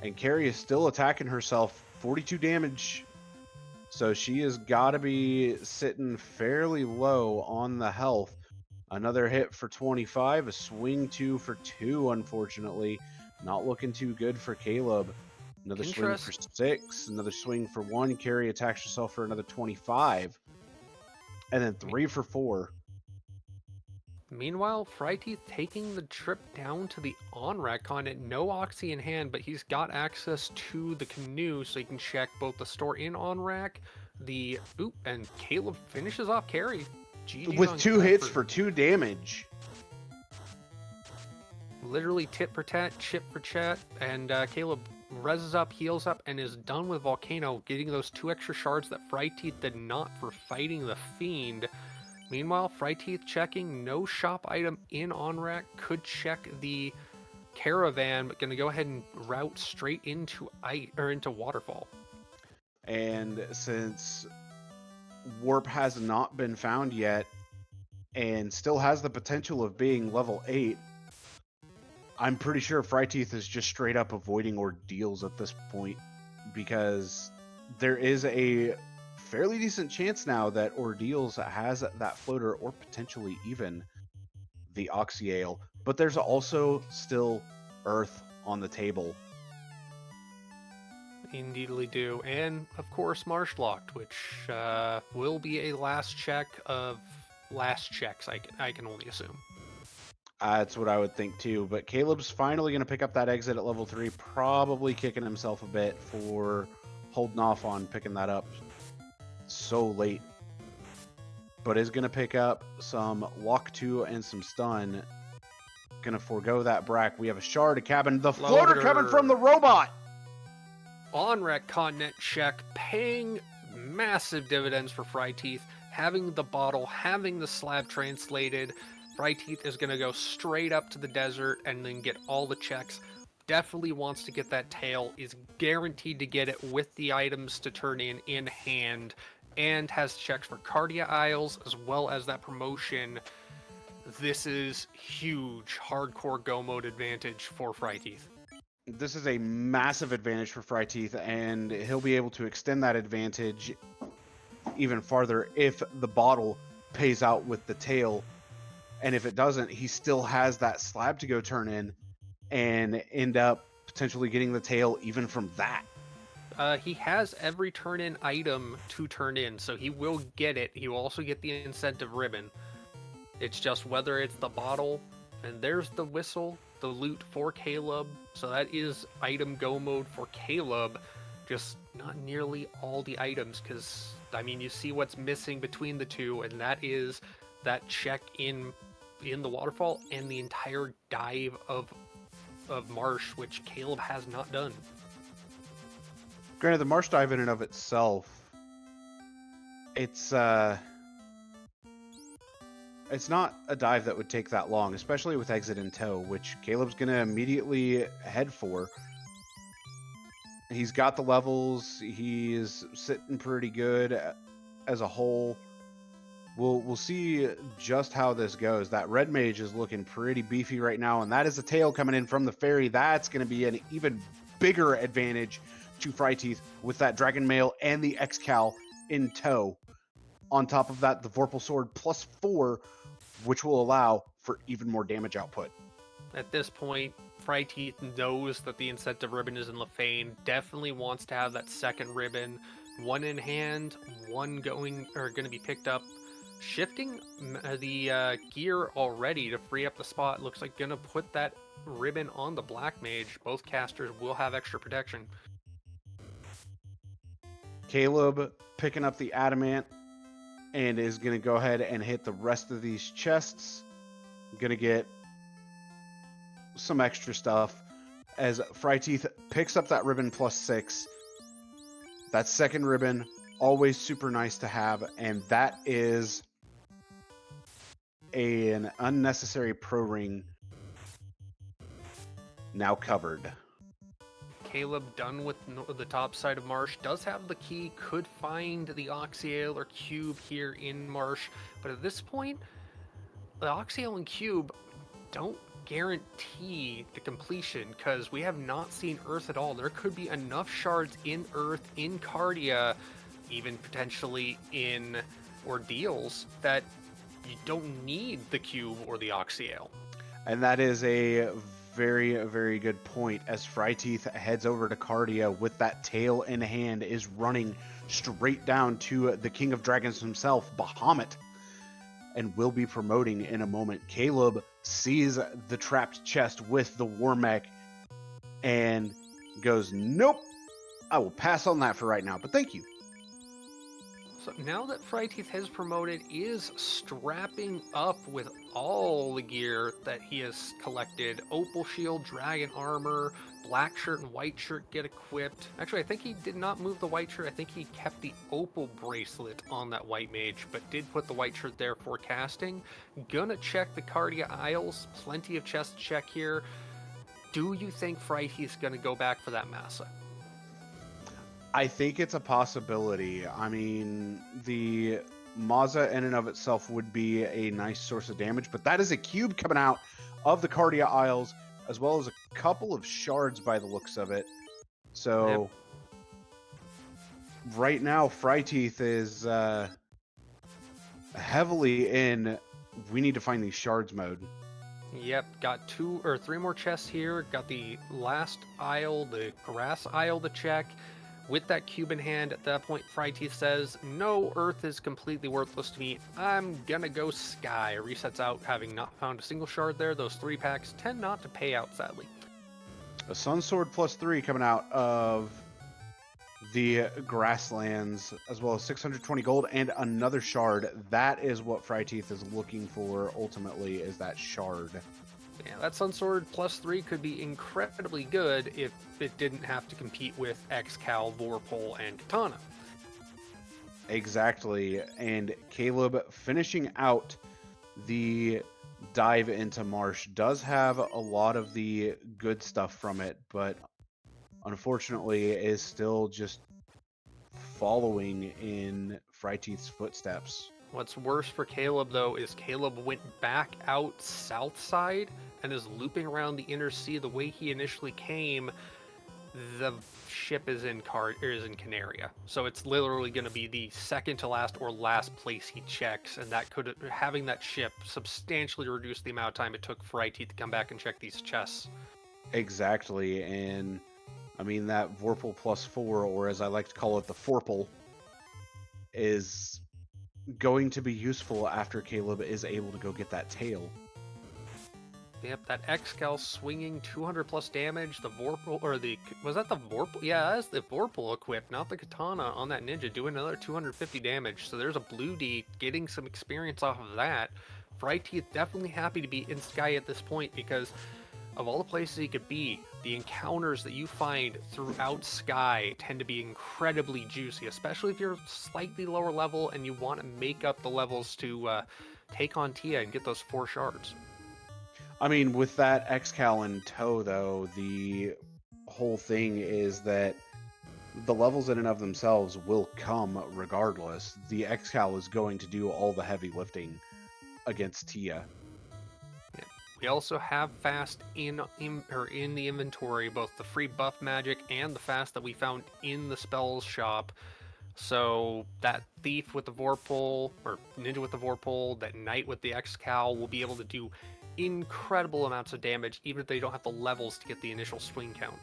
And Carrie is still attacking herself. 42 damage. So she has got to be sitting fairly low on the health. Another hit for 25. A swing 2 for 2, unfortunately. Not looking too good for Caleb. Another swing for 6. Another swing for 1. Carrie attacks herself for another 25. And then 3 for 4. Meanwhile, Fryteeth taking the trip down to the on-rack continent. No Oxy in hand, but he's got access to the canoe, so he can check both the store in on-rack, and Caleb finishes off Carrie. GG's with 2 hits for 2 damage. Literally tit for tat, chip for chat, and Caleb reses up, heals up, and is done with Volcano, getting those 2 extra shards that Fryteeth did not for fighting the Fiend. Meanwhile, Fryteeth checking no shop item in on rack, could check the caravan, but gonna go ahead and route straight into into waterfall. And since warp has not been found yet and still has the potential of being level 8, I'm pretty sure Fryteeth is just straight up avoiding ordeals at this point, because there is a fairly decent chance now that ordeals has that floater or potentially even the Oxyale, but there's also still Earth on the table. Indeedly do. And of course, Marsh Locked, which will be a last check of last checks, I can only assume. That's what I would think too. But Caleb's finally going to pick up that exit at level 3, probably kicking himself a bit for holding off on picking that up so late. But is going to pick up some Lock 2 and some Stun. Going to forego that Brack. We have a Shard, a Cabin, the floater coming from the robot! On-rack continent check, paying massive dividends for Fryteeth, having the bottle, having the slab translated. Fryteeth is going to go straight up to the desert and then get all the checks. Definitely wants to get that tail, is guaranteed to get it with the items to turn in hand, and has checks for Cardia Isles as well as that promotion. This is huge hardcore go mode advantage for Fryteeth. This is a massive advantage for Fryteeth, and he'll be able to extend that advantage even farther if the bottle pays out with the tail. And if it doesn't, he still has that slab to go turn in and end up potentially getting the tail even from that. He has every turn-in item to turn in, so he will get it. He will also get the incentive ribbon. It's just whether it's the bottle, and there's the whistle, the loot for Caleb, so that is item go mode for Caleb, just not nearly all the items, because, I mean, you see what's missing between the two, and that is that check in the waterfall and the entire dive of Marsh, which Caleb has not done. Granted, the Marsh dive in and of itself, it's not a dive that would take that long, especially with exit in tow, which Caleb's going to immediately head for. He's got the levels. He's sitting pretty good as a whole. We'll see just how this goes. That red mage is looking pretty beefy right now, and that is a tail coming in from the ferry. That's going to be an even bigger advantage to Fryteeth with that Dragon Mail and the X-Cal in tow. On top of that, the Vorpal Sword +4, which will allow for even more damage output. At this point, Fryteeth knows that the incentive ribbon is in Lefane, definitely wants to have that second ribbon, one in hand, one going to be picked up. Shifting the gear already to free up the spot. Looks like gonna put that ribbon on the Black Mage. Both casters will have extra protection. Caleb picking up the Adamant and is going to go ahead and hit the rest of these chests. Going to get some extra stuff as Fryteeth picks up that ribbon +6. That second ribbon, always super nice to have, and that is an unnecessary pro ring now covered. Caleb done with the top side of Marsh, does have the key, could find the Oxyale or Cube here in Marsh, but at this point, the Oxyale and Cube don't guarantee the completion, because we have not seen Earth at all. There could be enough shards in Earth, in Cardia, even potentially in Ordeals, that you don't need the Cube or the Oxyale. And that is a very, very good point, as Fryteeth heads over to Cardia with that tail in hand, is running straight down to the King of Dragons himself, Bahamut, and will be promoting in a moment. Caleb sees the trapped chest with the war mech and goes, nope, I will pass on that for right now, but thank you. So now that Fryteeth has promoted, is strapping up with all the gear that he has collected. Opal Shield, Dragon Armor, black shirt and white shirt get equipped. Actually, I think he did not move the white shirt. I think he kept the opal bracelet on that white mage, but did put the white shirt there for casting. Gonna check the Cardia Isles. Plenty of chests to check here. Do you think fryteeth's gonna go back for that Massa? I think it's a possibility. I mean, the Maza in and of itself would be a nice source of damage, but that is a cube coming out of the Cardia Isles, as well as a couple of shards by the looks of it. So right now, fryteeth is heavily in we need to find these shards mode. Yep, got 2 or 3 more chests here. Got the last isle, the grass isle to check. With that cube in hand, at that point, fryteeth says, no, Earth is completely worthless to me. I'm gonna go Sky. Resets out, having not found a single shard there. Those 3 packs tend not to pay out, sadly. A Sun Sword +3 coming out of the grasslands, as well as 620 gold and another shard. That is what fryteeth is looking for ultimately, is that shard. Yeah, that Sun Sword +3 could be incredibly good if it didn't have to compete with X-Cal, Vorpal, and Katana. Exactly. And Caleb finishing out the dive into Marsh does have a lot of the good stuff from it, but unfortunately is still just following in fryteeth's footsteps. What's worse for Caleb, though, is Caleb went back out south side and is looping around the inner sea the way he initially came. The ship is in Canaria, so it's literally going to be the second to last or last place he checks, and that could, having that ship, substantially reduce the amount of time it took for IT to come back and check these chests. Exactly, and I mean that Vorpal +4, or as I like to call it, the Forpal, is going to be useful after Caleb is able to go get that tail. Yep, that X-Cal swinging 200 plus damage, the Vorpal, or the, was that the Vorpal? Yeah, that's the Vorpal equipped, not the Katana on that ninja, doing another 250 damage. So there's a Blue D getting some experience off of that. fryteeth definitely happy to be in Sky at this point, because of all the places he could be, the encounters that you find throughout Sky tend to be incredibly juicy, especially if you're slightly lower level and you want to make up the levels to take on Tia and get those 4 shards. I mean, with that X-Cal in tow, though, the whole thing is that the levels in and of themselves will come regardless. The X-Cal is going to do all the heavy lifting against Tia. Yeah. We also have fast in the inventory, both the free buff magic and the fast that we found in the spells shop. So that thief with the Vorpal, or ninja with the Vorpal, that knight with the X-Cal will be able to do incredible amounts of damage, even if they don't have the levels to get the initial swing count.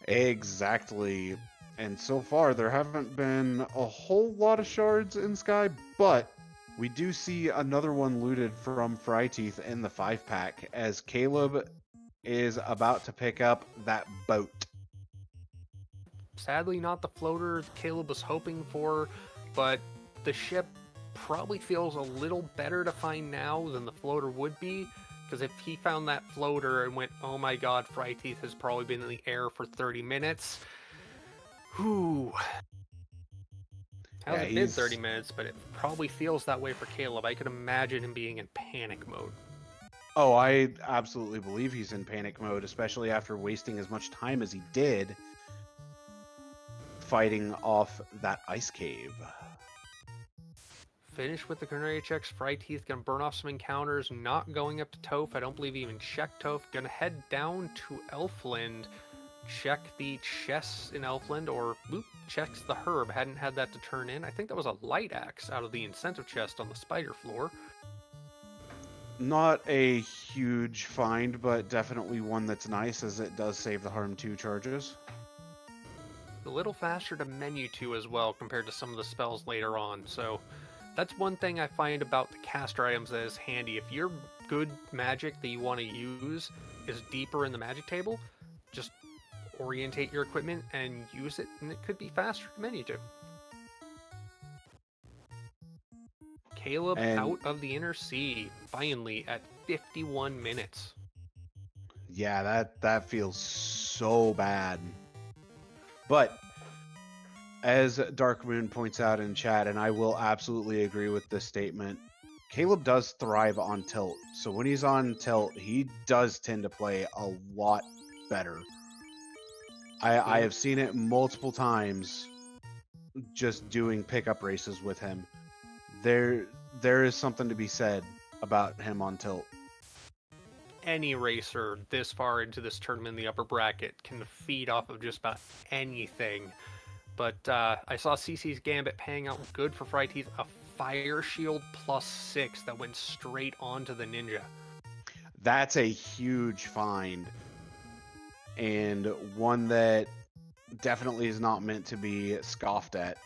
Exactly. And so far, there haven't been a whole lot of shards in Sky, but we do see another one looted from fryteeth in the 5-pack, as Caleb is about to pick up that boat. Sadly, not the floater Caleb was hoping for, but the ship probably feels a little better to find now than the floater would be, because if he found that floater and went, oh my god, fryteeth has probably been in the air for 30 minutes, whew. Hasn't been 30 minutes, but it probably feels that way for Caleb. I could imagine him being in panic mode. Oh, I absolutely believe he's in panic mode, especially after wasting as much time as he did fighting off that ice cave. Finish with the Canaria checks. fryteeth gonna burn off some encounters, not going up to Toph. I don't believe he even checked Toph. Gonna head down to Elfland, check the chests in Elfland, or checks the herb. Hadn't had that to turn in. I think that was a light axe out of the incentive chest on the spider floor. Not a huge find, but definitely one that's nice, as it does save the harm 2 charges. A little faster to menu 2 as well compared to some of the spells later on, so that's one thing I find about the caster items that is handy. If your good magic that you want to use is deeper in the magic table, just orientate your equipment and use it, and it could be faster to menu 2. Caleb out of the inner sea, finally, at 51 minutes. Yeah, that feels so bad. But as Dark Moon points out in chat, and I will absolutely agree with this statement, Caleb does thrive on tilt. So when he's on tilt, he does tend to play a lot better. I have seen it multiple times just doing pickup races with him. There is something to be said about him on tilt. Any racer this far into this tournament in the upper bracket can feed off of just about anything. But I saw CC's Gambit paying out good for fryteeth, a Fire Shield +6 that went straight onto the Ninja. That's a huge find, and one that definitely is not meant to be scoffed at.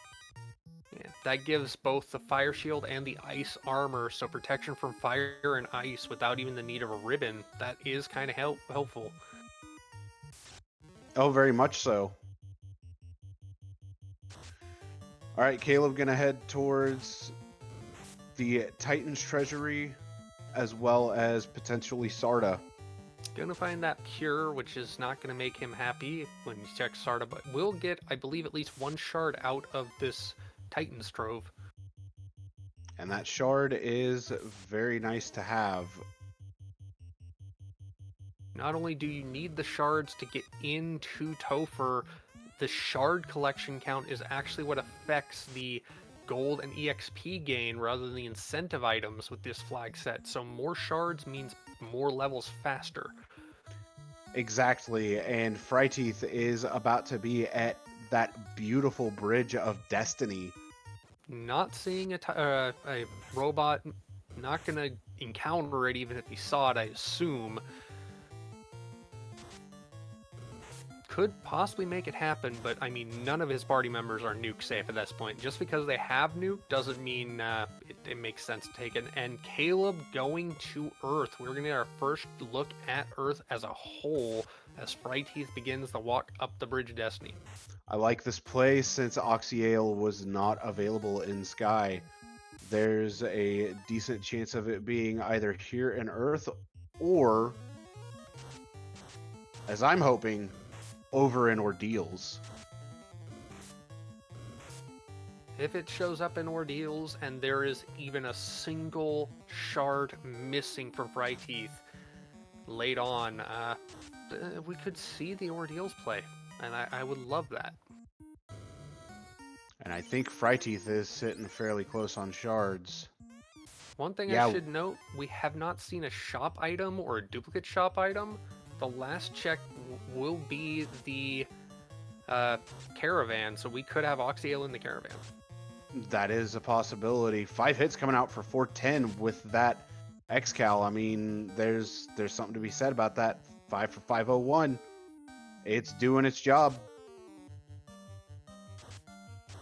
Yeah, that gives both the Fire Shield and the Ice Armor, so protection from fire and ice without even the need of a ribbon. That is kind of helpful. Oh, very much so. All right, Caleb, gonna head towards the Titan's Treasury, as well as potentially Sarda. Gonna find that Cure, which is not gonna make him happy when he checks Sarda, but will get, I believe, at least one shard out of this Titan's Trove. And that shard is very nice to have. Not only do you need the shards to get into Topher, the shard collection count is actually what affects the gold and EXP gain rather than the incentive items with this flag set. So more shards means more levels faster. Exactly, and fryteeth is about to be at that beautiful bridge of destiny. Not seeing a robot, not gonna encounter it even if he saw it, I assume. Could possibly make it happen, but I mean, none of his party members are nuke safe at this point. Just because they have nuke doesn't mean it makes sense to take it. And Caleb going to Earth. We're going to get our first look at Earth as a whole as fryteeth begins the walk up the Bridge of Destiny. I like this play since Oxyale was not available in Sky. There's a decent chance of it being either here in Earth or, as I'm hoping, over in Ordeals. If it shows up in Ordeals and there is even a single shard missing from fryteeth late on, we could see the Ordeals play, and I would love that. And I think fryteeth is sitting fairly close on shards. One thing I should note, we have not seen a shop item or a duplicate shop item. The last check will be the caravan, so we could have Oxyale in the caravan. That is a possibility. 5 hits coming out for 410 with that Excal. I mean, there's something to be said about that. 5 for 501. It's doing its job.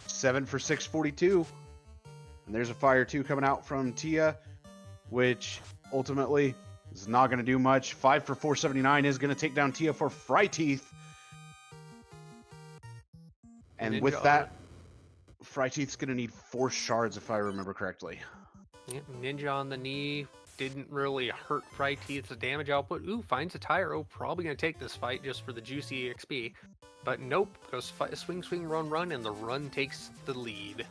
7 for 642. And there's a Fire 2 coming out from Tia, which ultimately is not going to do much. 5 for 479 is going to take down Tia for fryteeth. And Ninja with that, fryteeth's going to need 4 shards, if I remember correctly. Yeah, Ninja on the knee didn't really hurt fryteeth's damage output. Ooh, finds a Tyro. Probably going to take this fight just for the juicy XP. But nope, goes swing, swing, run, run, and the run takes the lead.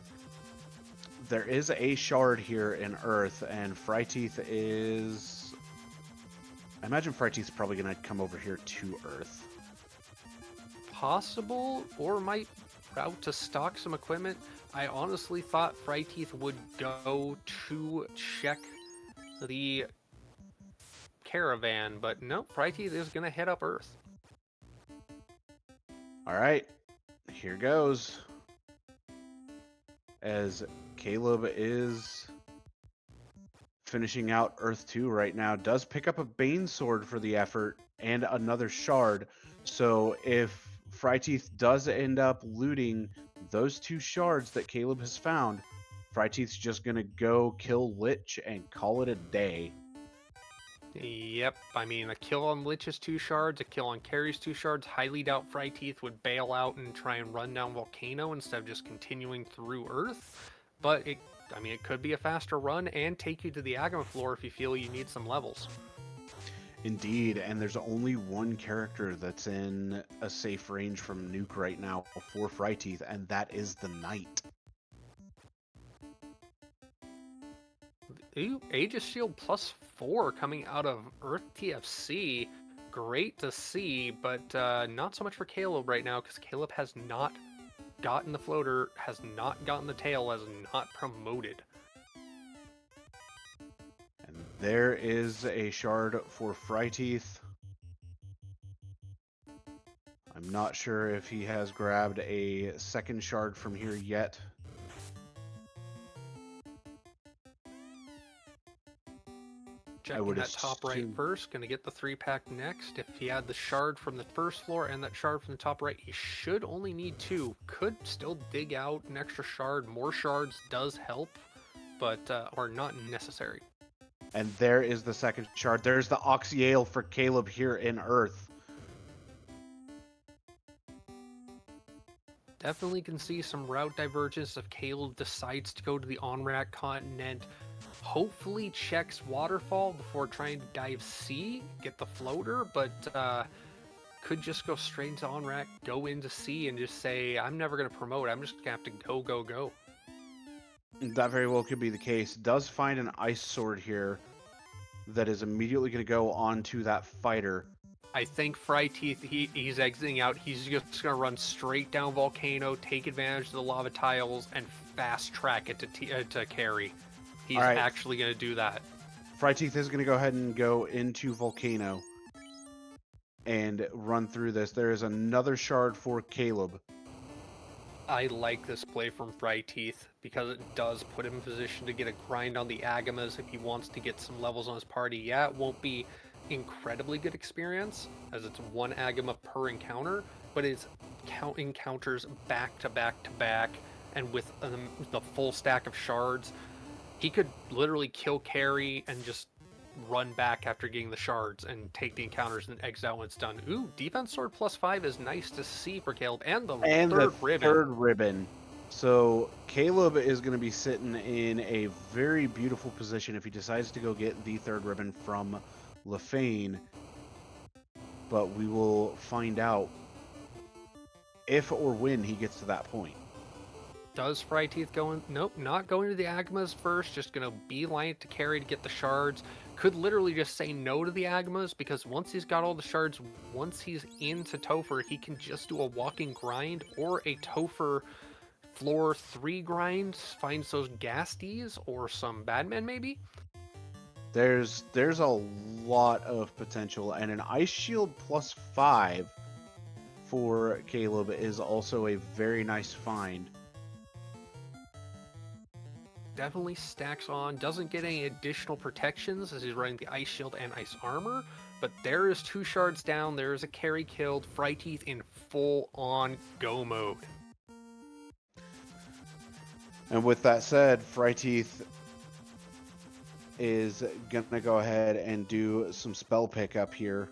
There is a shard here in Earth, and fryteeth is... I imagine fryteeth's probably going to come over here to Earth. Possible, or might route to stock some equipment. I honestly thought fryteeth would go to check the caravan, but no, fryteeth is going to head up Earth. All right, here goes. As Caleb is finishing out Earth 2 right now, does pick up a Bane Sword for the effort and another shard. So if fryteeth does end up looting those 2 shards that Caleb has found, fryteeth's just going to go kill Lich and call it a day. Yep, I mean, a kill on Lich's 2 shards, a kill on Carry's 2 shards. Highly doubt fryteeth would bail out and try and run down Volcano instead of just continuing through Earth. But it could be a faster run and take you to the Agama floor if you feel you need some levels. Indeed, and there's only one character that's in a safe range from Nuke right now for Fryteeth, and that is the Knight. Ooh, Aegis Shield +4 coming out of Earth TFC. Great to see, but not so much for Caleb right now, because Caleb has not gotten the floater, has not gotten the tail, has not promoted. And there is a shard for Fryteeth. I'm not sure if he has grabbed a second shard from here yet. Checking that top right first, gonna get the 3-pack next. If he had the shard from the first floor and that shard from the top right, he should only need 2. Could still dig out an extra shard. More shards does help, but are not necessary. And there is the second shard. There's the Oxyale for Caleb here in Earth. Definitely can see some route divergence if Caleb decides to go to the on-rack continent. Hopefully checks waterfall before trying to dive sea, get the floater, but could just go straight into on-rack, go into sea, and just say, I'm never going to promote, I'm just going to have to go, go, go. That very well could be the case. Does find an ice sword here that is immediately going to go onto that fighter. I think Fryteeth, he's exiting out. He's just going to run straight down Volcano, take advantage of the lava tiles, and fast track it to carry. He's actually going to do that. Fryteeth is going to go ahead and go into Volcano and run through this. There is another shard for Caleb. I like this play from Fryteeth because it does put him in position to get a grind on the Agamas if he wants to get some levels on his party. Yeah, it won't be incredibly good experience as it's 1 Agama per encounter, but it's encounters back to back to back, and with the full stack of shards, he could literally kill carry and just run back after getting the shards and take the encounters and exit out when it's done. Ooh, defense sword +5 is nice to see for Caleb, and the third ribbon. So Caleb is going to be sitting in a very beautiful position if he decides to go get the 3rd ribbon from Lefane, but we will find out if or when he gets to that point. Does Fryteeth go in? Nope, not going to the Agamas first, just going to beeline it to carry to get the shards. Could literally just say no to the Agamas, because once he's got all the shards, once he's into Topher, he can just do a walking grind or a Topher floor 3 grind, finds those Gasties or some Badmen maybe. There's a lot of potential, and an Ice Shield +5 for Caleb is also a very nice find. Definitely stacks on, doesn't get any additional protections as he's running the Ice Shield and Ice Armor, but there is 2 shards down, there is a carry killed, Fryteeth in full-on go mode. And with that said, Fryteeth is gonna go ahead and do some spell pickup here.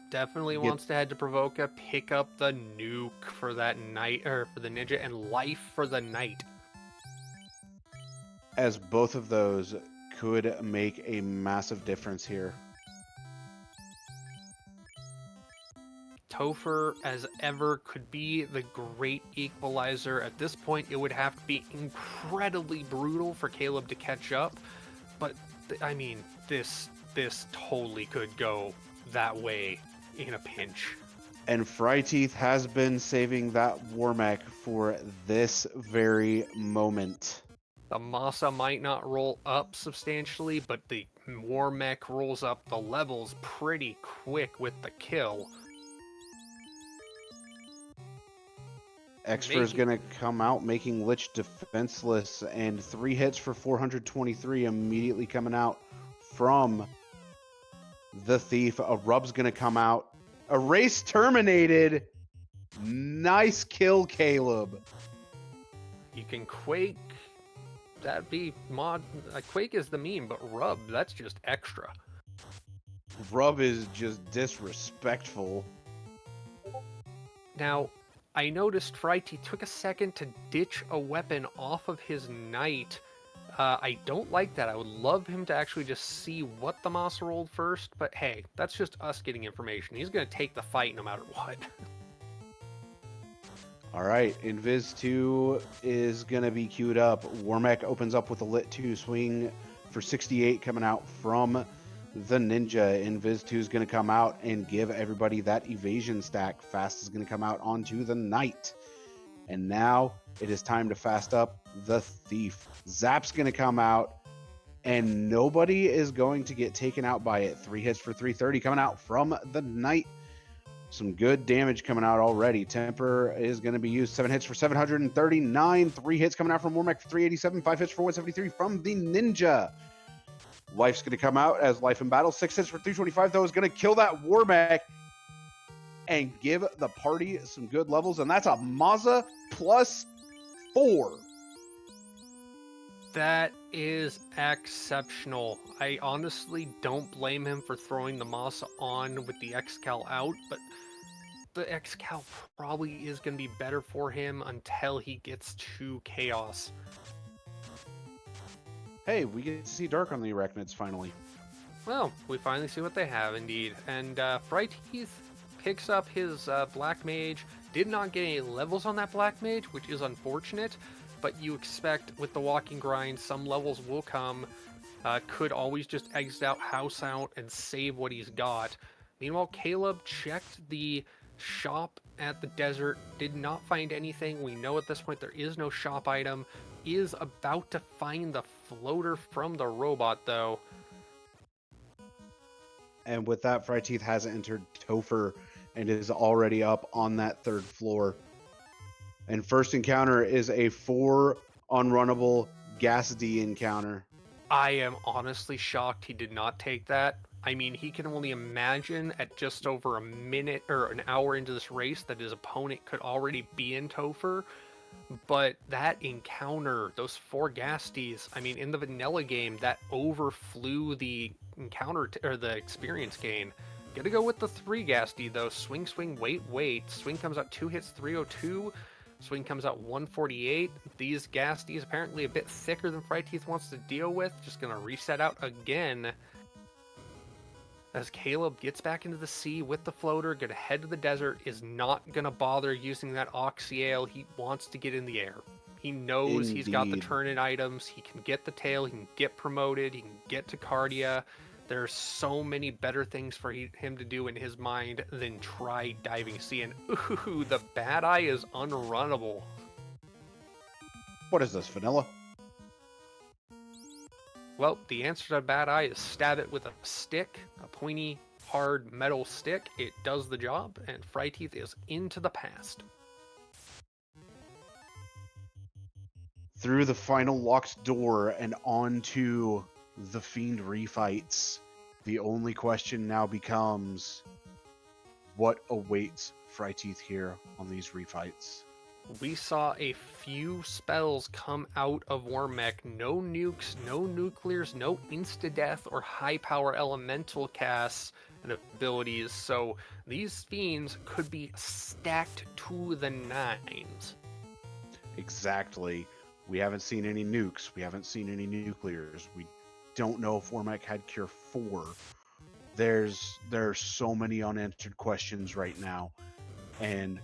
Definitely wants to head to Provoca, pick up the nuke for that knight, or for the ninja, and life for the knight. As both of those could make a massive difference here. Topher, as ever, could be the great equalizer. At this point, it would have to be incredibly brutal for Caleb to catch up, but I mean, this totally could go that way in a pinch. And Fryteeth has been saving that Warmech for this very moment. The Masa might not roll up substantially, but the Warmech rolls up the levels pretty quick with the kill. Extra is going to come out making Lich defenseless, and 3 hits for 423 immediately coming out from the Thief. A Rub's going to come out. A race terminated. Nice kill, Caleb. You can Quake. That'd be mod. Quake is the meme, but Rub, that's just extra. Rub is just disrespectful. Now, I noticed Fryteeth took a second to ditch a weapon off of his knight I don't like that. I would love him to actually just see what the Masa rolled first, but hey, that's just us getting information. He's going to take the fight no matter what. All right, Invis 2 is going to be queued up. Warmech opens up with a Lit 2 swing for 68 coming out from the Ninja. Invis 2 is going to come out and give everybody that evasion stack. Fast is going to come out onto the Knight. And now it is time to fast up the Thief. Zap's going to come out, and nobody is going to get taken out by it. 3 hits for 330 coming out from the Knight. Some good damage coming out already. Temper is going to be used. 7 hits for 739. 3 hits coming out from Warmech for 387. 5 hits for 173 from the Ninja. Life's going to come out as Life in Battle. 6 hits for 325, though, is going to kill that Warmech and give the party some good levels. And that's a Maza +4. That is exceptional. I honestly don't blame him for throwing the Masa on with the X-Cal out, but the X-Cal probably is going to be better for him until he gets to Chaos. Hey, we get to see Dark on the Arachnids finally. Well, we finally see what they have indeed. And fryteeth picks up his Black Mage. Did not get any levels on that Black Mage, which is unfortunate. But you expect with the walking grind, some levels will come. Could always just exit out, house out, and save what he's got. Meanwhile, Caleb checked the shop at the desert, did not find anything. We know at this point there is no shop item. Is about to find the floater from the robot, though. And with that, Fryteeth has entered Topher and is already up on that 3rd floor. And first encounter is a 4 unrunnable Gas D encounter. I am honestly shocked he did not take that. I mean, he can only imagine at just over a minute or an hour into this race that his opponent could already be in Topher. But that encounter, those 4 Gas Ds, I mean, in the vanilla game, that overflew the encounter or the experience gain. Gotta go with the 3 Gas D though. Swing, swing, wait, wait. Swing comes out 2 hits, 302. Swing comes out 148. These Gas Ds apparently a bit thicker than Fryteeth wants to deal with. Just gonna reset out again. As Caleb gets back into the sea with the floater, gonna head to the desert, is not gonna bother using that Oxyale. He wants to get in the air. He knows he's got the turn-in items. He can get the tail. He can get promoted. He can get to Cardia. There's so many better things for him to do in his mind than try diving sea. And ooh, the Bad Eye is unrunnable. What is this, vanilla? Well, the answer to Bad Eye is stab it with a stick, a pointy, hard metal stick. It does the job, and Fryteeth is into the past. Through the final locked door and onto the Fiend refights. The only question now becomes, what awaits Fryteeth here on these refights? We saw a few spells come out of Warmech. No nukes, no nuclears, no insta-death or high-power elemental casts and abilities, so these fiends could be stacked to the nines. Exactly. We haven't seen any nukes. We haven't seen any nuclears. We don't know if Warmech had Cure 4. There are so many unanswered questions right now, and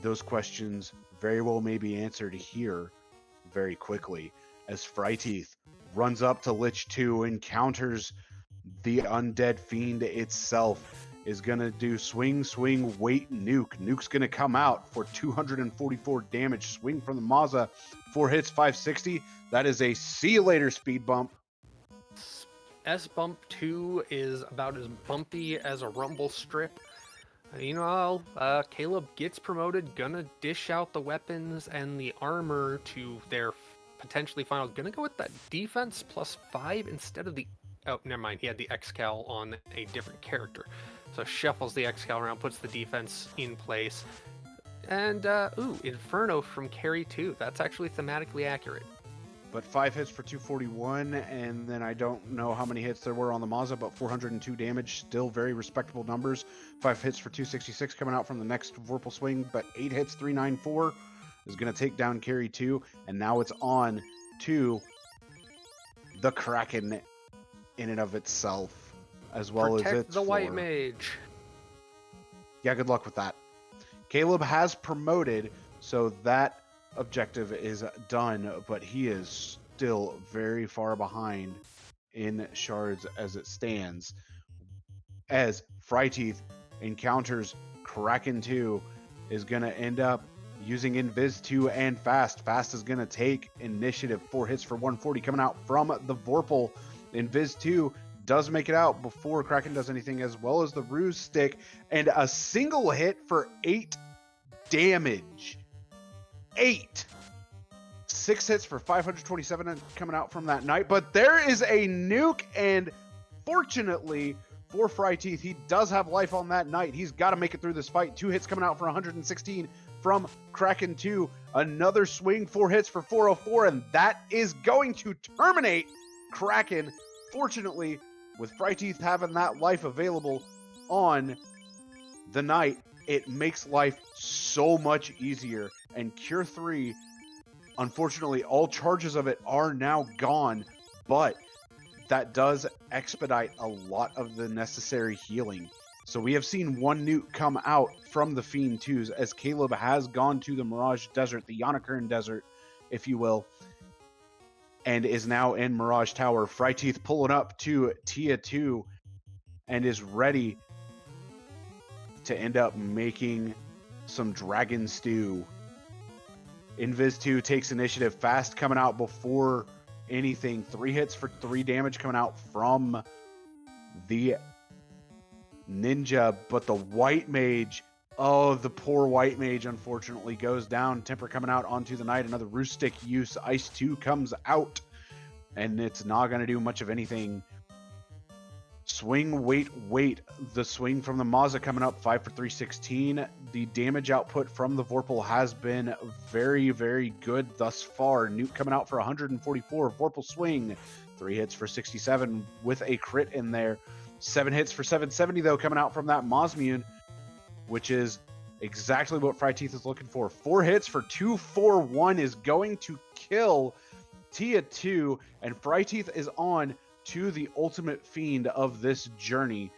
those questions very well may be answered here very quickly as Fryteeth runs up to Lich 2, encounters the undead fiend itself, is going to do swing, swing, wait, nuke. Nuke's going to come out for 244 damage. Swing from the Maza, 4 hits, 560. That is a see you later speed bump. S-Bump 2 is about as bumpy as a rumble strip. Meanwhile, Caleb gets promoted, gonna dish out the weapons and the armor to their potentially final. Gonna go with that defense +5 instead of the... Oh, never mind. He had the X-Cal on a different character. So shuffles the X-Cal around, puts the defense in place. And, ooh, Inferno from Carry 2. That's actually thematically accurate. But 5 hits for 241, and then I don't know how many hits there were on the Maza, but 402 damage, still very respectable numbers. 5 hits for 266 coming out from the next Vorpal swing, but 8 hits, 394 is going to take down Carry 2, and now it's on to the Kraken in and of itself, as well as Protect its the white floor. mage. Yeah, good luck with that. Caleb has promoted, so that objective is done, but he is still very far behind in shards as it stands. As Fryteeth encounters Kraken 2, is going to end up using Invis 2 and Fast. Fast is going to take initiative. 4 hits for 140 coming out from the Vorpal. Invis 2 does make it out before Kraken does anything, as well as the Ruse Stick, and a single hit for 8 damage. 8. 6 hits for 527 coming out from that knight, but there is a nuke, and fortunately for Fryteeth, he does have life on that knight. He's got to make it through this fight. 2 hits coming out for 116 from Kraken 2. Another swing, 4 hits for 404, and that is going to terminate Kraken. Fortunately, with Fryteeth having that life available on the knight, it makes life so much easier. And Cure 3, unfortunately, all charges of it are now gone, but that does expedite a lot of the necessary healing. So we have seen 1 nuke come out from the Fiend 2s, as Caleb has gone to the Mirage Desert, the Yonakern Desert, if you will, and is now in Mirage Tower. Fryteeth pulling up to Tia 2 and is ready to end up making some dragon stew. Invis 2 takes initiative. Fast coming out before anything. 3 hits for 3 damage coming out from the ninja, but the white mage, oh, the poor white mage unfortunately goes down. Temper coming out onto the knight. Another Rustic use. Ice 2 comes out, and it's not going to do much of anything. Swing, wait. The swing from the Maza coming up, 5 for 316. The damage output from the Vorpal has been very, very good thus far. Nuke coming out for 144. Vorpal swing, 3 hits for 67 with a crit in there. 7 hits for 770, though, coming out from that Mosmune, which is exactly what Fryteeth is looking for. 4 hits for 241 is going to kill Tia 2, and Fryteeth is on to the ultimate fiend of this journey.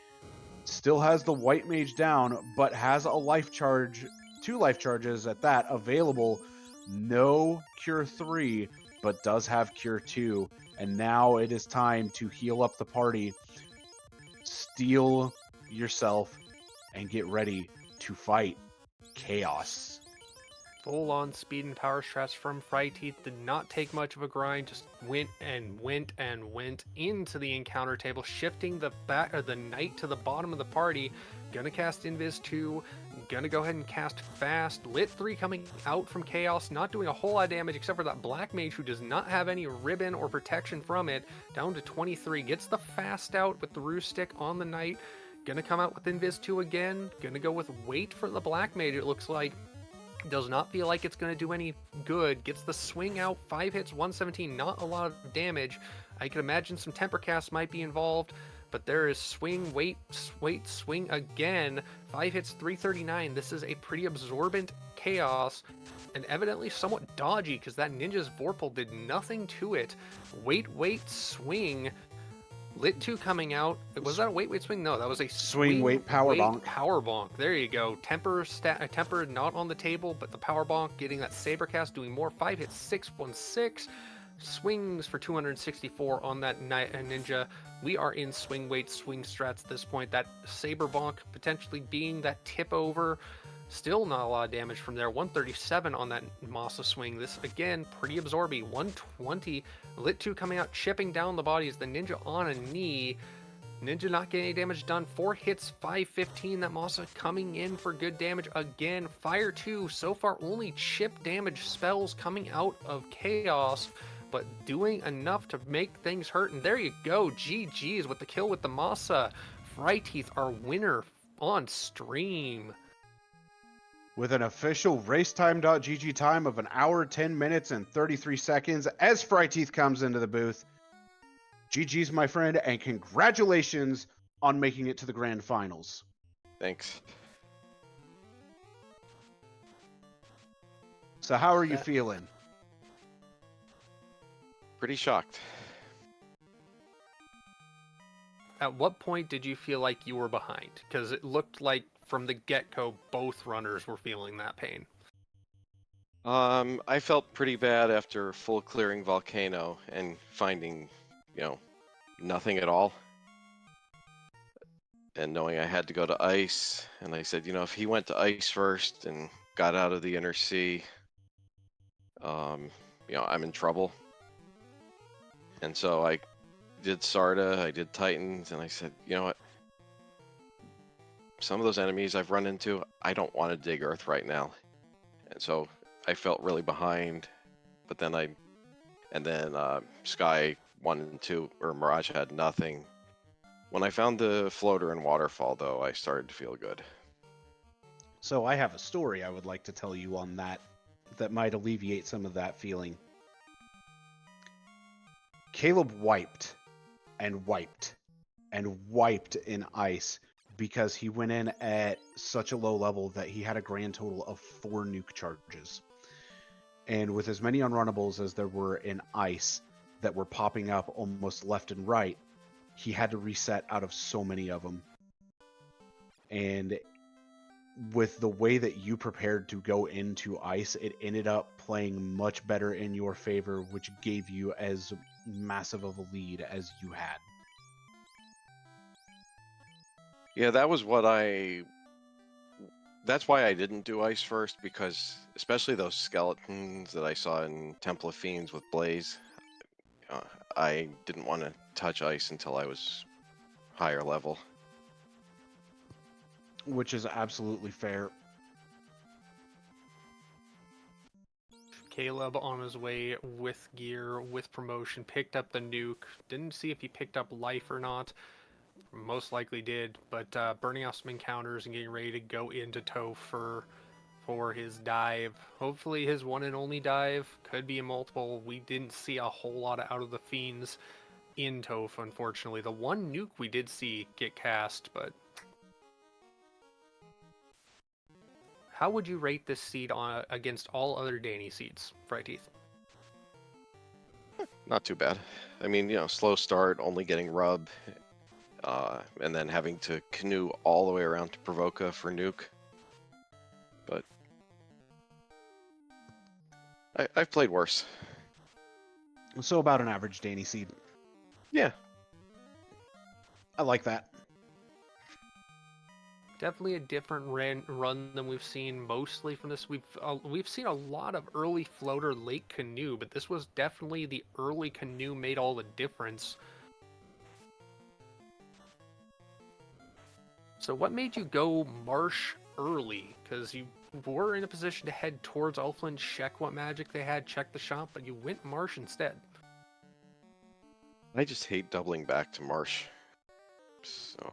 Still has the white mage down, but has a life charge, 2 life charges at that available. No Cure 3, but does have Cure 2. And now it is time to heal up the party. Steel yourself and get ready to fight chaos. Full-on speed and power strats from Fryteeth. Did not take much of a grind, just went into the encounter table, shifting the knight to the bottom of the party. Gonna cast Invis 2, gonna go ahead and cast Fast. Lit 3 coming out from Chaos, not doing a whole lot of damage except for that Black Mage who does not have any ribbon or protection from it. Down to 23, gets the Fast out with the Ruse Stick on the knight. Gonna come out with Invis 2 again, gonna go with Wait for the Black Mage, it looks like. Does not feel like it's going to do any good. Gets the swing out, 5 hits, 117, not a lot of damage. I can imagine some temper cast might be involved, but there is swing, wait, swing again. 5 hits, 339. This is a pretty absorbent chaos, and evidently somewhat dodgy, because that ninja's Vorpal did nothing to it. Wait, swing. Lit 2 coming out. Was that a wait, swing? No, that was a Swing, wait, power bonk. Power bonk. There you go. Temper not on the table, but the power bonk getting that saber cast, doing more. 5 hits, 616. Swings for 264 on that ninja. We are in swing, wait, swing strats at this point. That saber bonk potentially being that tip over. Still not a lot of damage from there. 137 on that Masa swing. This, again, pretty absorby. 120. Lit 2 coming out, chipping down the bodies. The ninja on a knee. Ninja not getting any damage done. 4 hits, 515. That Masa coming in for good damage again. Fire 2, so far only chip damage spells coming out of Chaos, but doing enough to make things hurt. And there you go. GG's with the kill with the Masa. Fryteeth, our winner on stream. With an official racetime.gg time of 1 hour, 10 minutes, and 33 seconds as Fryteeth comes into the booth. GG's, my friend, and congratulations on making it to the grand finals. Thanks. So how are you feeling? Pretty shocked. At what point did you feel like you were behind? Because it looked like from the get-go, both runners were feeling that pain. I felt pretty bad after full clearing volcano and finding, you know, nothing at all. And knowing I had to go to ice, and I said, if he went to ice first and got out of the inner sea, I'm in trouble. And so I did Sarda, I did Titans, and I said, you know what? Some of those enemies I've run into, I don't want to dig Earth right now. And so I felt really behind, but then Sky 1 and 2, or Mirage had nothing. When I found the floater and waterfall, though, I started to feel good. So I have a story I would like to tell you on that might alleviate some of that feeling. Caleb wiped and wiped and wiped in ice because he went in at such a low level that he had a grand total of 4 nuke charges. And with as many unrunnables as there were in ice that were popping up almost left and right, he had to reset out of so many of them. And with the way that you prepared to go into ice, it ended up playing much better in your favor, which gave you as massive of a lead as you had. Yeah, that's why I didn't do ice first, because especially those skeletons that I saw in Temple of Fiends with Blaze, I didn't want to touch ice until I was higher level. Which is absolutely fair. Caleb on his way with gear, with promotion, picked up the nuke. Didn't see if he picked up life or not. Most likely did, but burning off some encounters and getting ready to go into Toph for his dive. Hopefully his one and only dive. Could be a multiple. We didn't see a whole lot out of the Fiends in Toph, unfortunately. The one nuke we did see get cast, but how would you rate this seed against all other Danny seeds, fryteeth? Not too bad. I mean, slow start, only getting rub, and then having to canoe all the way around to Provoca for nuke. But I've played worse. So about an average Danny seed. Yeah. I like that. Definitely a different run than we've seen mostly from this. We've seen a lot of early floater, late canoe, but this was definitely the early canoe made all the difference. So what made you go Marsh early? Because you were in a position to head towards Elfland, check what magic they had, check the shop, but you went Marsh instead. I just hate doubling back to Marsh. So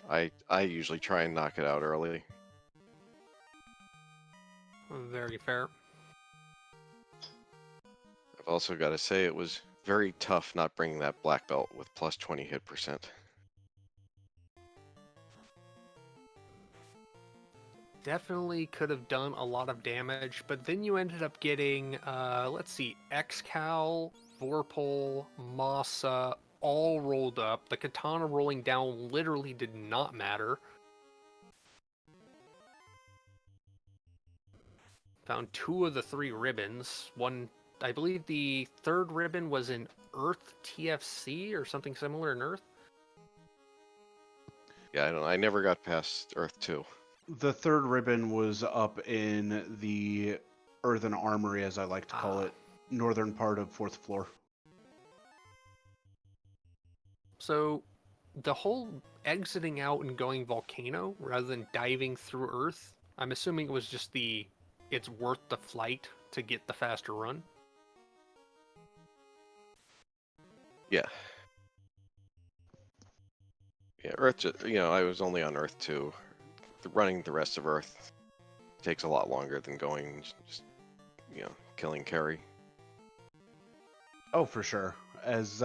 I usually try and knock it out early. Very fair. I've also got to say it was very tough not bringing that black belt with plus 20 hit percent. Definitely could have done a lot of damage, but then you ended up getting, let's see, Excal, Vorpal, Masa, all rolled up. The katana rolling down literally did not matter. Found 2 of the 3 ribbons. One, I believe the third ribbon was in Earth TFC or something similar in Earth. Yeah, I never got past Earth 2. The third ribbon was up in the Earthen Armory, as I like to call it, northern part of 4th floor. So the whole exiting out and going volcano rather than diving through Earth, I'm assuming it was just it's worth the flight to get the faster run. Yeah. Yeah, Earth, I was only on Earth 2. Running the rest of Earth takes a lot longer than going just, killing Kerry. Oh, for sure. As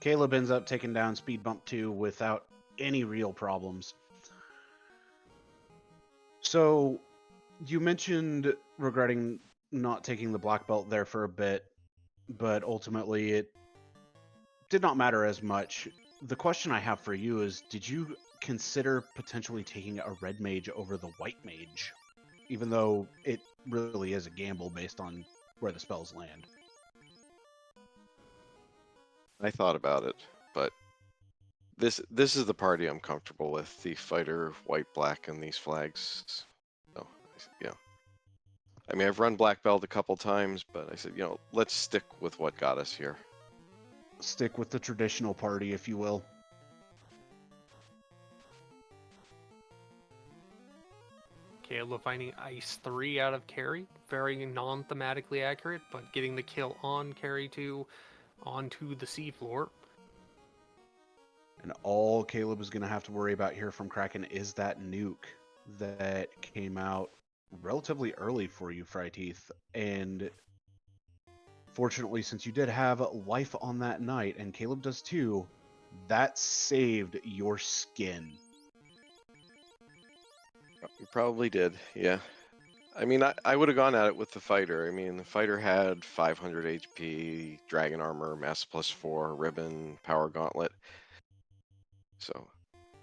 Caleb ends up taking down Speed Bump 2 without any real problems. So, you mentioned regarding not taking the black belt there for a bit, but ultimately it did not matter as much. the question I have for you is, did you consider potentially taking a red mage over the white mage? Even though it really is a gamble based on where the spells land. I thought about it, but this is the party I'm comfortable with. The fighter, white, black, and these flags. So yeah. I mean, I've run black belt a couple times, but I said, let's stick with what got us here. Stick with the traditional party, if you will. Caleb finding Ice 3 out of carry. Very non-thematically accurate, but getting the kill on carry 2 onto the seafloor. And all Caleb is going to have to worry about here from Kraken is that nuke that came out relatively early for you, fryteeth. And fortunately, since you did have life on that night, and Caleb does too, that saved your skin. You probably did, yeah. I mean, I would have gone at it with the fighter. I mean, the fighter had 500 HP, dragon armor, mass +4, ribbon, power gauntlet. So,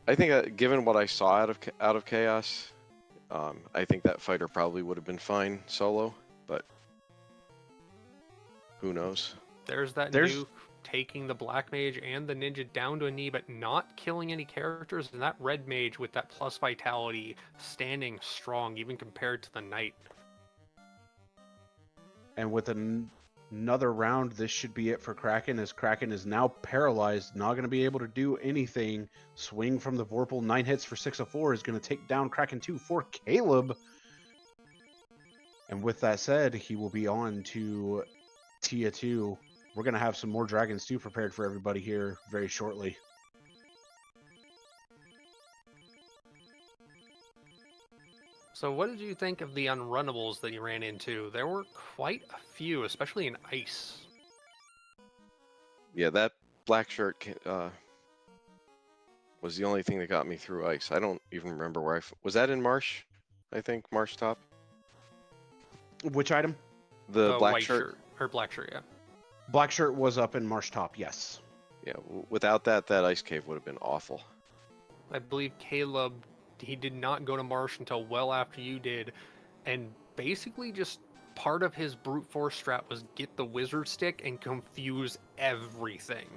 I think given what I saw out of chaos, I think that fighter probably would have been fine solo, but who knows? There's nuke taking the black mage and the ninja down to a knee, but not killing any characters, and that red mage with that plus vitality standing strong even compared to the knight. And with another round, this should be it for Kraken, as Kraken is now paralyzed, not going to be able to do anything. Swing from the Vorpal, 9 hits for 604 is going to take down Kraken 2 for Caleb. And with that said, he will be on to Tia 2. We're going to have some more Dragon Stew prepared for everybody here very shortly. So what did you think of the unrunnables that you ran into? There were quite a few, especially in ice. Yeah, that black shirt was the only thing that got me through ice. I don't even remember where was that in Marsh? I think Marsh top. Which item? The black white shirt. Or black shirt, yeah. Black shirt was up in Marsh Top, yes. Yeah, without that ice cave would have been awful. I believe Caleb, he did not go to Marsh until well after you did, and basically just part of his brute force strat was get the wizard stick and confuse everything.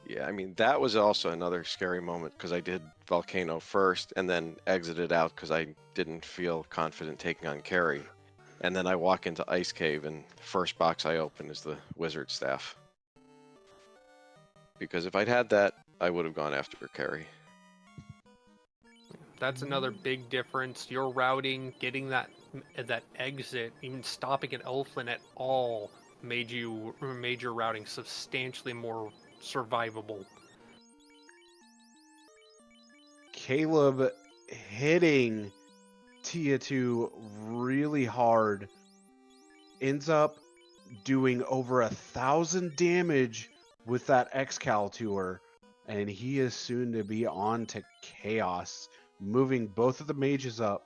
Yeah, I mean, that was also another scary moment because I did Volcano first and then exited out because I didn't feel confident taking on Carry. And then I walk into Ice Cave and the first box I open is the wizard staff. Because if I'd had that, I would have gone after Carry. That's another big difference. Your routing, getting that exit, even stopping at Elflin at all made your routing substantially more survivable. Caleb hitting Tia 2 really hard, ends up doing over 1,000 damage with that Excal to her, and he is soon to be on to Chaos, moving both of the mages up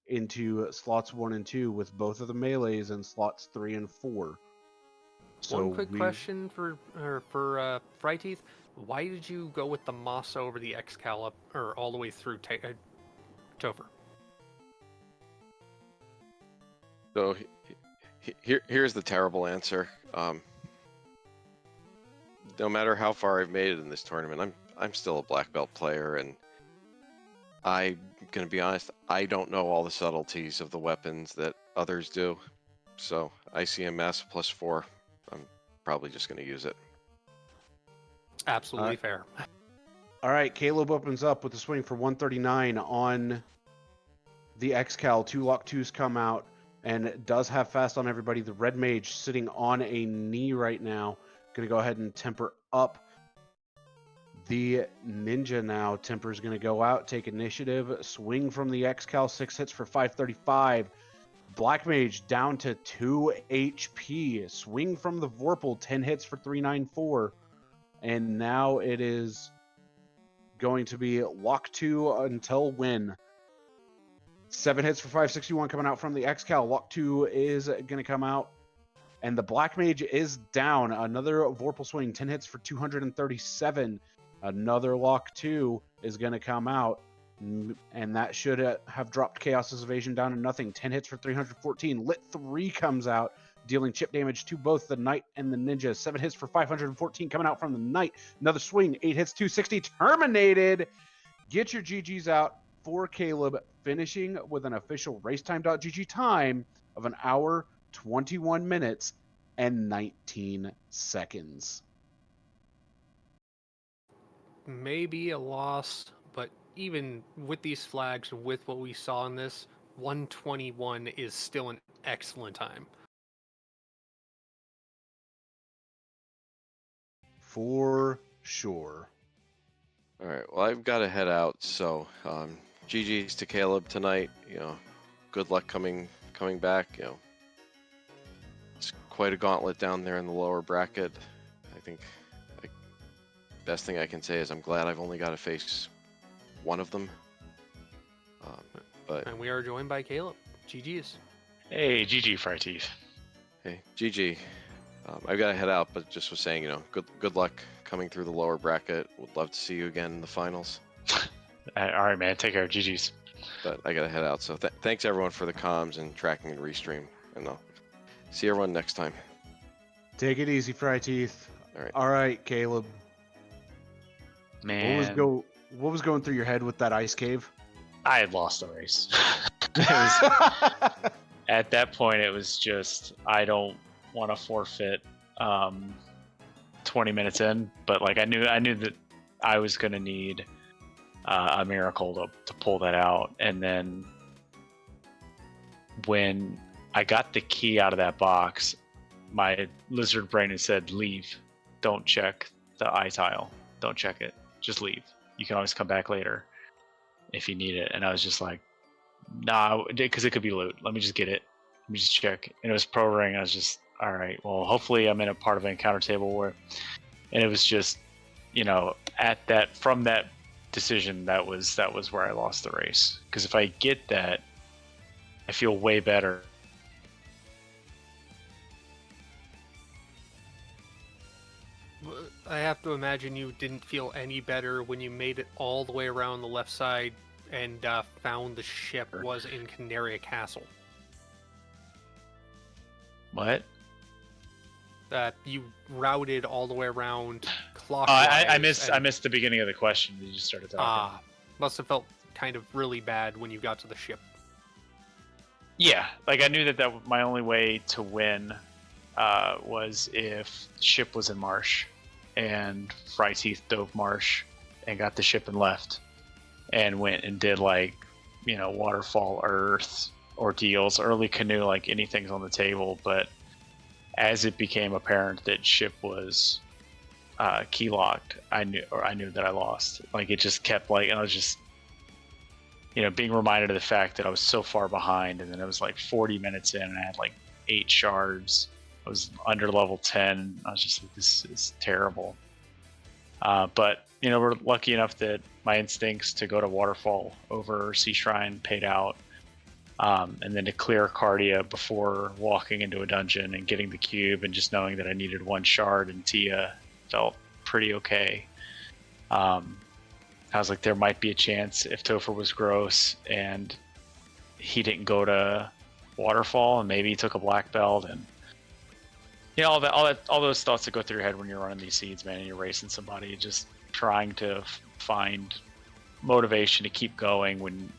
into slots 1 and 2 with both of the melees in slots 3 and 4. So one quick question for fryteeth: why did you go with the Masa over the Excal or all the way through Topher? So here's the terrible answer. No matter how far I've made it in this tournament, I'm still a black belt player, and I'm gonna be honest, I don't know all the subtleties of the weapons that others do. So I see a mass +4. I'm probably just gonna use it. Absolutely fair. All right, Caleb opens up with a swing for 139 on the Excal. 2 lock 2s come out and does have fast on everybody. The red mage sitting on a knee right now. Going to go ahead and temper up. The ninja now. Temper's going to go out, take initiative, swing from the Excal. 6 hits for 535. Black mage down to 2 HP. Swing from the Vorpal. 10 hits for 394. And now it is going to be lock 2 until win. 7 hits for 561 coming out from the Excal. Lock 2 is going to come out And the Black Mage is down. Another Vorpal Swing, 10 hits for 237. Another Lock 2 is going to come out. And that should have dropped Chaos's Evasion down to nothing. 10 hits for 314. Lit 3 comes out, dealing chip damage to both the Knight and the Ninja. 7 hits for 514 coming out from the Knight. Another swing, 8 hits, 260. Terminated. Get your GGs out for Caleb, finishing with an official racetime.gg time of 1 hour, 21 minutes, and 19 seconds. Maybe a loss, but even with these flags, with what we saw in this, 121 is still an excellent time. For sure. All right. Well, I've got to head out. So, GG's to Caleb tonight. Good luck coming back. It's quite a gauntlet down there in the lower bracket. I think best thing I can say is I'm glad I've only got to face one of them. But And we are joined by Caleb. GG's. Hey, GG, fryteeth. hey, GG. I've got to head out, but just was saying, good luck coming through the lower bracket. Would love to see you again in the finals. All right, man. Take care. GG's. But I got to head out. So thanks everyone for the comms and tracking and restream. And I'll see everyone next time. Take it easy, Fryteeth. All right. All right, Caleb. Man, What was going through your head with that ice cave? I had lost the race. At that point, it was just, I don't want to forfeit 20 minutes in, but like I knew that I was going to need a miracle to pull that out. And then when I got the key out of that box, my lizard brain had said, leave. Don't check the eye tile. Don't check it. Just leave. You can always come back later if you need it. And I was just like, nah, because it could be loot. Let me just get it. Let me just check. And it was pro ring. I was just, all right, well, hopefully I'm in a part of an encounter table where, and it was just, from that decision, that was where I lost the race. Because if I get that, I feel way better. I have to imagine you didn't feel any better when you made it all the way around the left side and found the ship was in Canaria Castle. What? That you routed all the way around clockwise. I missed the beginning of the question. You just started talking. Must have felt kind of really bad when you got to the ship. Yeah, like I knew that my only way to win was if ship was in marsh, and fryteeth dove marsh and got the ship and left, and went and did waterfall earth ordeals, early canoe, like anything's on the table. But as it became apparent that ship was key locked, I knew that I lost. Like it just kept and I was just being reminded of the fact that I was so far behind, and then it was like 40 minutes in and I had 8 shards. I was under level 10. I was just like, this is terrible. But we're lucky enough that my instincts to go to waterfall over Sea Shrine paid out. And then to clear Cardia before walking into a dungeon and getting the cube, and just knowing that I needed 1 shard and Tia felt pretty okay. I was like, there might be a chance if Topher was gross and he didn't go to waterfall, and maybe he took a black belt, and all those thoughts that go through your head when you're running these seeds, man, and you're racing somebody, just trying to find motivation to keep going when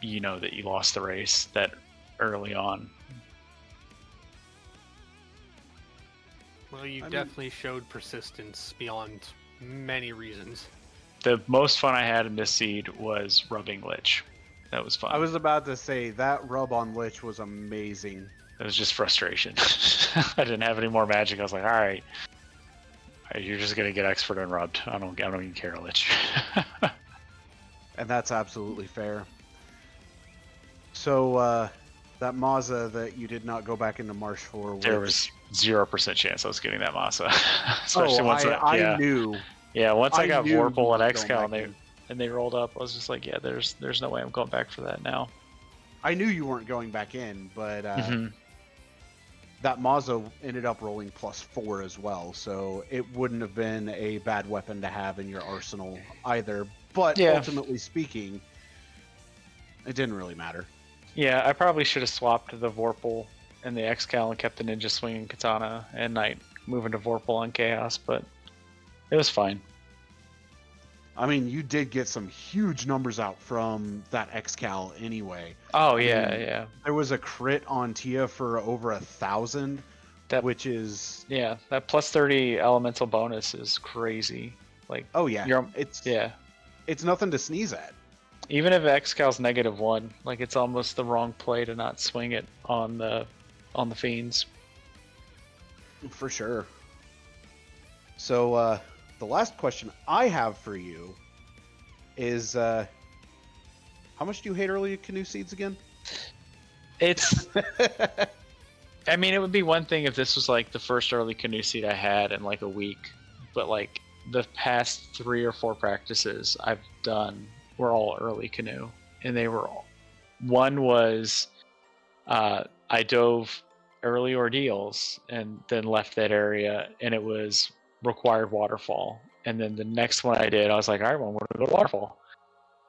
you know that you lost the race that early on. Well, you definitely showed persistence beyond many reasons. The most fun I had in this seed was rubbing Lich. That was fun. I was about to say, that rub on Lich was amazing. It was just frustration. I didn't have any more magic. I was like, all right, you're just gonna get expert and rubbed. I don't even care, Lich. And that's absolutely fair. So that Maza that you did not go back into Marsh for, there was 0% chance I was getting that Maza. Especially once I knew. Yeah, once I got knew Vorpal and you were Excal going and they rolled up, I was just like, yeah, there's no way I'm going back for that now. I knew you weren't going back in, but that Mazo ended up rolling +4 as well, so it wouldn't have been a bad weapon to have in your arsenal either. But Yeah. ultimately speaking, it didn't really matter. Yeah, I probably should have swapped the Vorpal and the X-Cal and kept the Ninja swinging Katana and Knight moving to Vorpal on Chaos, but it was fine. I mean, you did get some huge numbers out from that X-Cal anyway. Oh, I yeah, mean, yeah. There was a crit on Tia for over 1,000, That, which is... yeah, that +30 elemental bonus is crazy. Like, Oh, yeah. yeah. It's nothing to sneeze at. Even if X-Cal's -1, like, it's almost the wrong play to not swing it on the Fiends. For sure. So, the last question I have for you is, how much do you hate early canoe seeds again? It's... I mean, it would be one thing if this was like the first early canoe seed I had in like a week, but like the past 3 or 4 practices I've done were all early canoe, and they were all... One was I dove early ordeals and then left that area, and it was required waterfall. And then the next one I did, I was like, all right, well, we're gonna go to waterfall,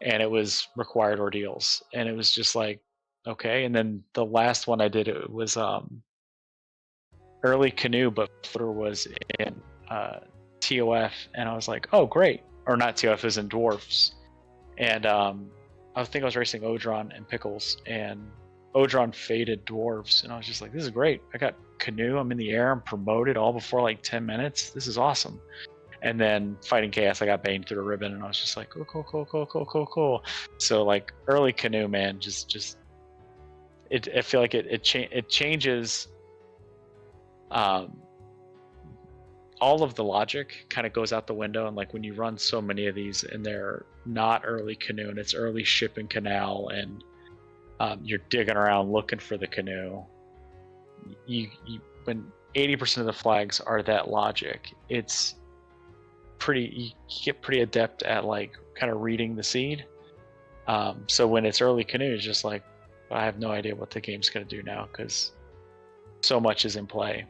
and it was required ordeals, and it was just like, okay. And then the last one I did, it was early canoe, but footer was in TOF, and I was like, oh great, or not TOF, it was in dwarfs, and I think I was racing Odron and Pickles, and Odron faded dwarves, and I was just like, this is great. I got canoe, I'm in the air, I'm promoted all before like 10 minutes. This is awesome. And then fighting chaos, I got baned through the ribbon, and I was just like, cool. So like early canoe, man, just I feel like it changes. All of the logic kind of goes out the window, and like when you run so many of these and they're not early canoe and it's early ship and canal, and you're digging around looking for the canoe, you when 80% of the flags are that logic, it's pretty, you get pretty adept at like kind of reading the seed. So when it's early canoe, it's just like, I have no idea what the game's going to do now, because so much is in play,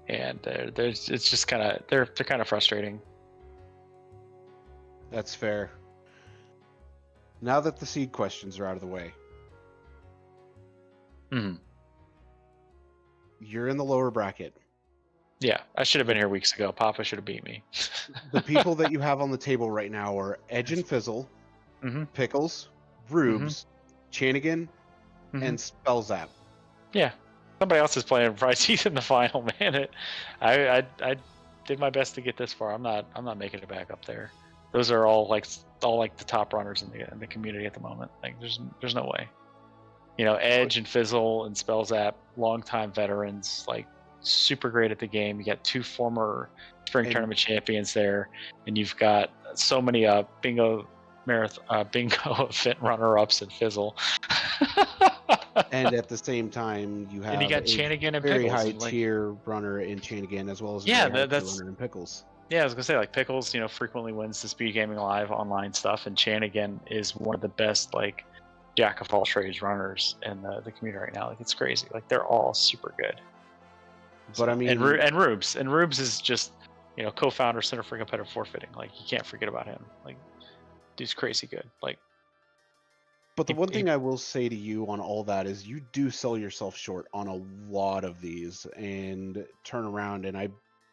and it's just kind of they're kind of frustrating. That's fair. Now that the seed questions are out of the way, you're in the lower bracket. Yeah, I should have been here weeks ago. Papa should have beat me. The people that you have on the table right now are Edge and Fizzle, Pickles, Rubes, Chanigan, and Spellzap. Yeah, somebody else is playing fryteeth in the final, man. I did my best to get this far. I'm not making it back up there. Those are all like the top runners in the community at the moment. Like there's no way. You know, Edge and Fizzle and Spellzap, longtime veterans, like super great at the game. You got 2 former spring tournament champions there, and you've got so many bingo event runner-ups in Fizzle. And at the same time, you have and you got Chanigan and very Pickles, high and, like, tier runner in Chanigan, as well as a Yeah, very high tier that's- runner in Pickles. Yeah, I was gonna say, like, Pickles, you know, frequently wins the Speed Gaming Live online stuff, and Chanigan is one of the best, like, jack of all trades runners in the community right now. Like, it's crazy. Like, they're all super good. But I mean, and Rubes is just, you know, co-founder, Center for Competitive Forfeiting. Like, you can't forget about him. Like, dude's crazy good. Like, but the one thing I will say to you on all that is you do sell yourself short on a lot of these and turn around, and I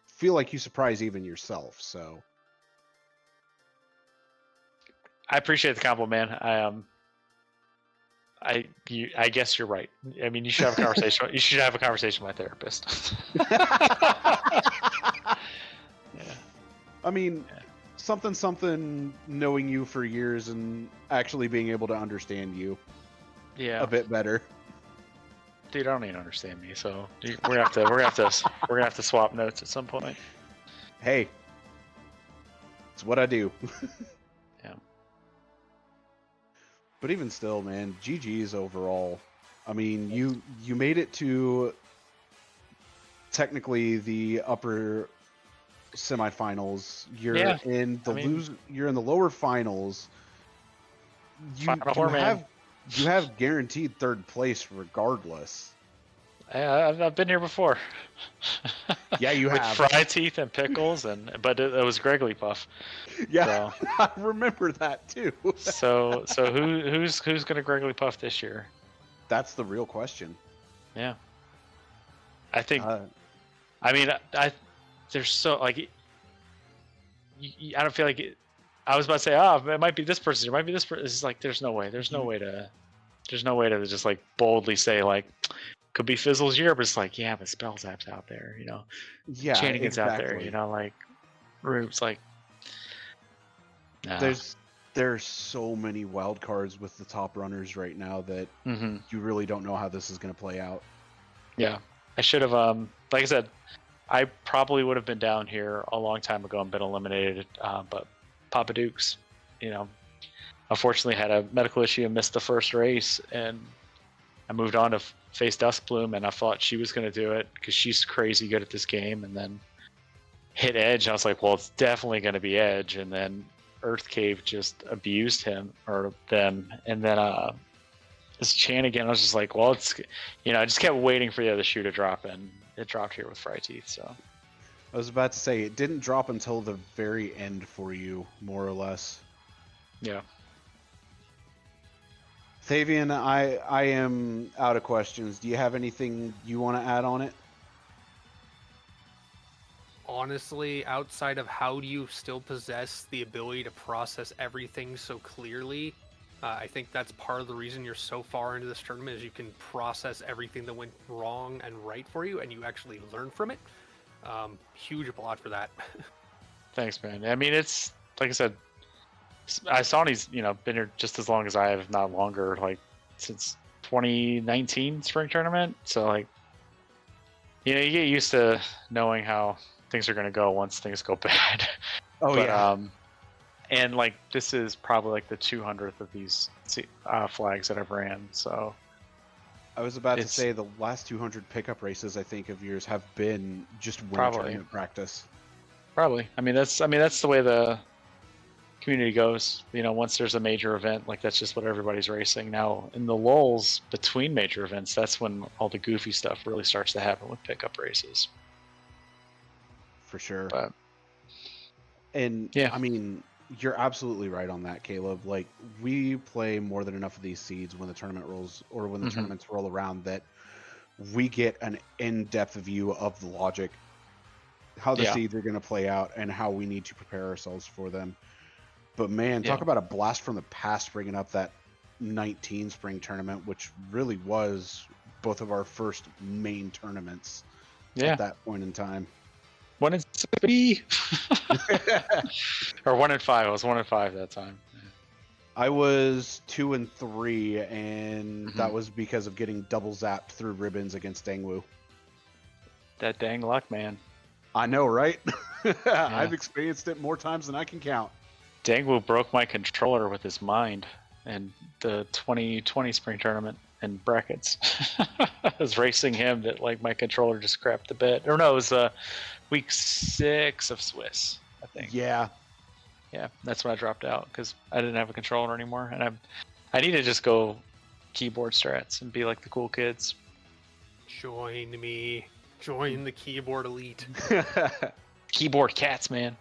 feel like you surprise even yourself. So I appreciate the compliment. I guess you're right. I mean, you should have a conversation. You should have a conversation with my therapist. Yeah. I mean, something knowing you for years and actually being able to understand you a bit better. Dude, I don't even understand me, so we're gonna have to swap notes at some point. Hey, it's what I do. Yeah. But even still, man, GG's overall. I mean, you made it to technically the upper semifinals. You're in the lower finals. You have guaranteed third place regardless. I've been here before. Yeah, you with have. fry teeth and pickles, but it was Gregory Puff. Yeah, So, I remember that too. so who's gonna Gregory Puff this year? That's the real question. Yeah, I think. Uh, I mean, there's so like, I don't feel like it. I was about to say, it might be this person. It might be this person. It's like there's no way. There's no way to just like boldly say like could be Fizzle's year, but it's like but Spellzap's out there, yeah, Chanigan's out there, exactly. like Rube's like. Nah. There's so many wild cards with the top runners right now that you really don't know how this is going to play out. Yeah, I should have. Like I said, I probably would have been down here a long time ago and been eliminated. But Papa Dukes, unfortunately had a medical issue and missed the first race, and I moved on to face Duskbloom, and I thought she was going to do it because she's crazy good at this game, and then hit Edge. And I was like, well, it's definitely going to be Edge, and then Earth Cave just abused him or them, and then this Chan again. I was just like, well, it's I just kept waiting for the other shoe to drop, and it dropped here with fryteeth. So I was about to say it didn't drop until the very end for you, more or less. yeah. Thavian, I am out of questions. Do you have anything you want to add on it? Honestly, outside of how do you still possess the ability to process everything so clearly, I think that's part of the reason you're so far into this tournament is you can process everything that went wrong and right for you, and you actually learn from it. Huge applaud for that. Thanks, man. I mean, it's like I said, Sonny's been here just as long as I have, if not longer, like since 2019 spring tournament. So like, you get used to knowing how things are going to go once things go bad. Oh, yeah. And like this is probably like the 200th of these flags that I've ran. So I was about to say the last 200 pickup races I think of yours have been just winter tournament practice. Probably. I mean that's the way the community goes. Once there's a major event, like that's just what everybody's racing. Now in the lulls between major events, that's when all the goofy stuff really starts to happen with pickup races. For sure. But, and yeah, I mean, you're absolutely right on that, Caleb. Like we play more than enough of these seeds when the tournament rolls or when the tournaments roll around that we get an in-depth view of the logic, how the seeds are going to play out and how we need to prepare ourselves for them. But man, talk about a blast from the past bringing up that 19 spring tournament, which really was both of our first main tournaments at that point in time. 1 and 3 or 1 and 5. I was 1 and 5 that time. I was 2 and 3, and that was because of getting double zapped through ribbons against Dangwoo. That dang luck, man. I know, right? I've experienced it more times than I can count. Dangwoo broke my controller with his mind and the 2020 spring tournament in brackets. I was racing him that like my controller just crapped the bed. Or no, it was week 6 of Swiss, I think. Yeah, that's when I dropped out because I didn't have a controller anymore, and I need to just go keyboard strats and be like the cool kids. Join me. Join the keyboard elite. Keyboard cats, man.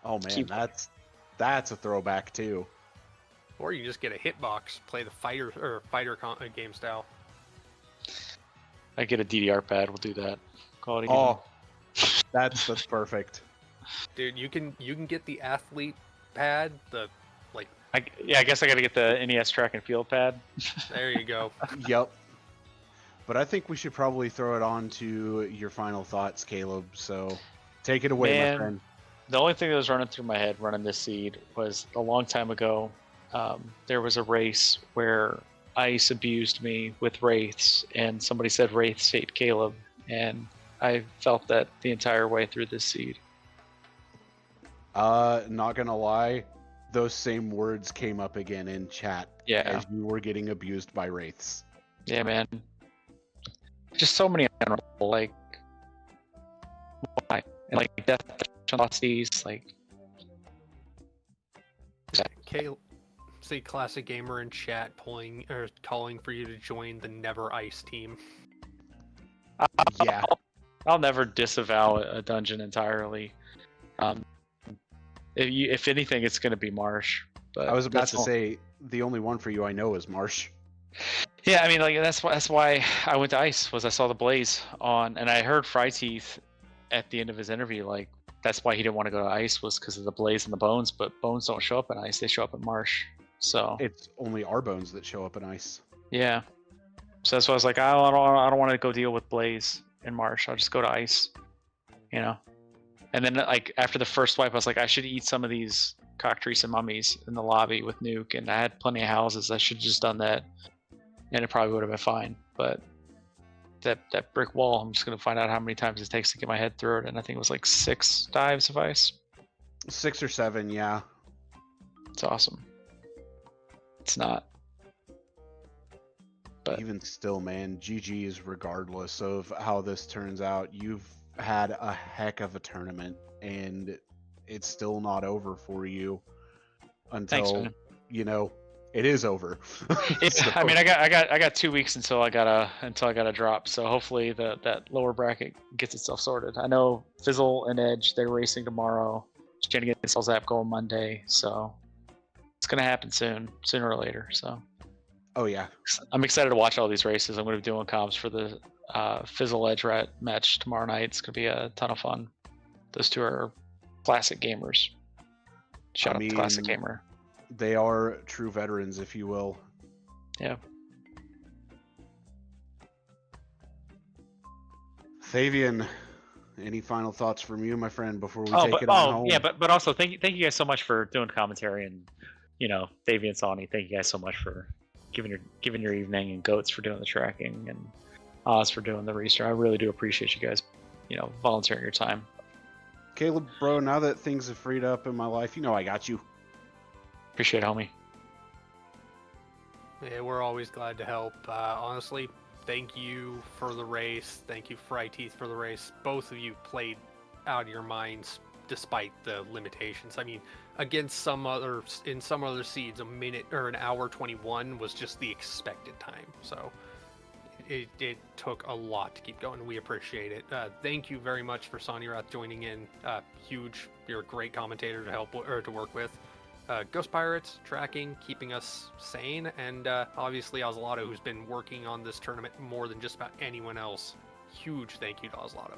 Oh man, that's a throwback too. Or you just get a hitbox, play the fighter game style. I get a DDR pad. We'll do that. Call it. Oh, that's perfect. Dude, you can get the athlete pad. I guess I got to get the NES track and field pad. There you go. Yep. But I think we should probably throw it on to your final thoughts, Caleb. So take it away, my friend. The only thing that was running through my head running this seed was a long time ago. There was a race where Ice abused me with Wraiths, and somebody said Wraiths hate Caleb, and I felt that the entire way through this seed. Not gonna lie, those same words came up again in chat as you were getting abused by Wraiths. Yeah, man. Just so many honorable, like, why? And like death velocities, like. See Classic Gamer in chat calling for you to join the Never Ice team. Yeah. I'll never disavow a dungeon entirely. If anything, it's going to be Marsh. But I was about that's to say the only one for you I know is Marsh. Yeah, I mean, like that's why I went to Ice. Was I saw the Blaze on, and I heard fryteeth at the end of his interview. Like that's why he didn't want to go to Ice, was because of the Blaze and the Bones. But Bones don't show up in Ice; they show up in Marsh. So It's only our bones that show up in Ice. yeah, so that's why I was like, I don't want to go deal with Blaze and Marsh. I'll just go to Ice, you know. And then like after the first wipe, I was like, I should eat some of these cockatrice and mummies in the lobby with Nuke, and I had plenty of houses. I should have just done that, and it probably would have been fine. But that brick wall, I'm just gonna find out how many times it takes to get my head through it, and I think it was like 6 dives of ice. 6 or 7, yeah. It's awesome. It's not. But Even still, man, GG's regardless of how this turns out. You've had a heck of a tournament, and it's still not over for you until man. it is over. Yeah, So- I mean, I got 2 weeks until I gotta drop. So hopefully that lower bracket gets itself sorted. I know Fizzle and Edge, they're racing tomorrow. Shenanigans sells app going Monday, so it's gonna happen sooner or later. So Oh yeah, I'm excited to watch all these races. I'm gonna be doing comps for the Fizzle Edge rat match tomorrow night. It's gonna be a ton of fun. Those two are classic gamers. Shout out to Classic Gamer. they are true veterans, if you will. Yeah. Fabian, any final thoughts from you, my friend, before we take it on home? Yeah, but also thank you guys so much for doing commentary, and Fabian, Sonny, thank you guys so much for giving your evening, and Goats for doing the tracking, and Oz for doing the research. I really do appreciate you guys, volunteering your time. Caleb, bro, now that things have freed up in my life, I got you. Appreciate it, homie. Yeah, we're always glad to help. Honestly, thank you for the race. Thank you, fryteeth, for the race. Both of you played out of your minds despite the limitations. I mean, against some other seeds, a minute or an hour 21 was just the expected time. So it took a lot to keep going. We appreciate it. Thank you very much for Sonirath joining in. Huge. You're a great commentator to help or to work with. Ghost Pirates, tracking, keeping us sane, and obviously Oslato, who's been working on this tournament more than just about anyone else. Huge thank you to Oslato.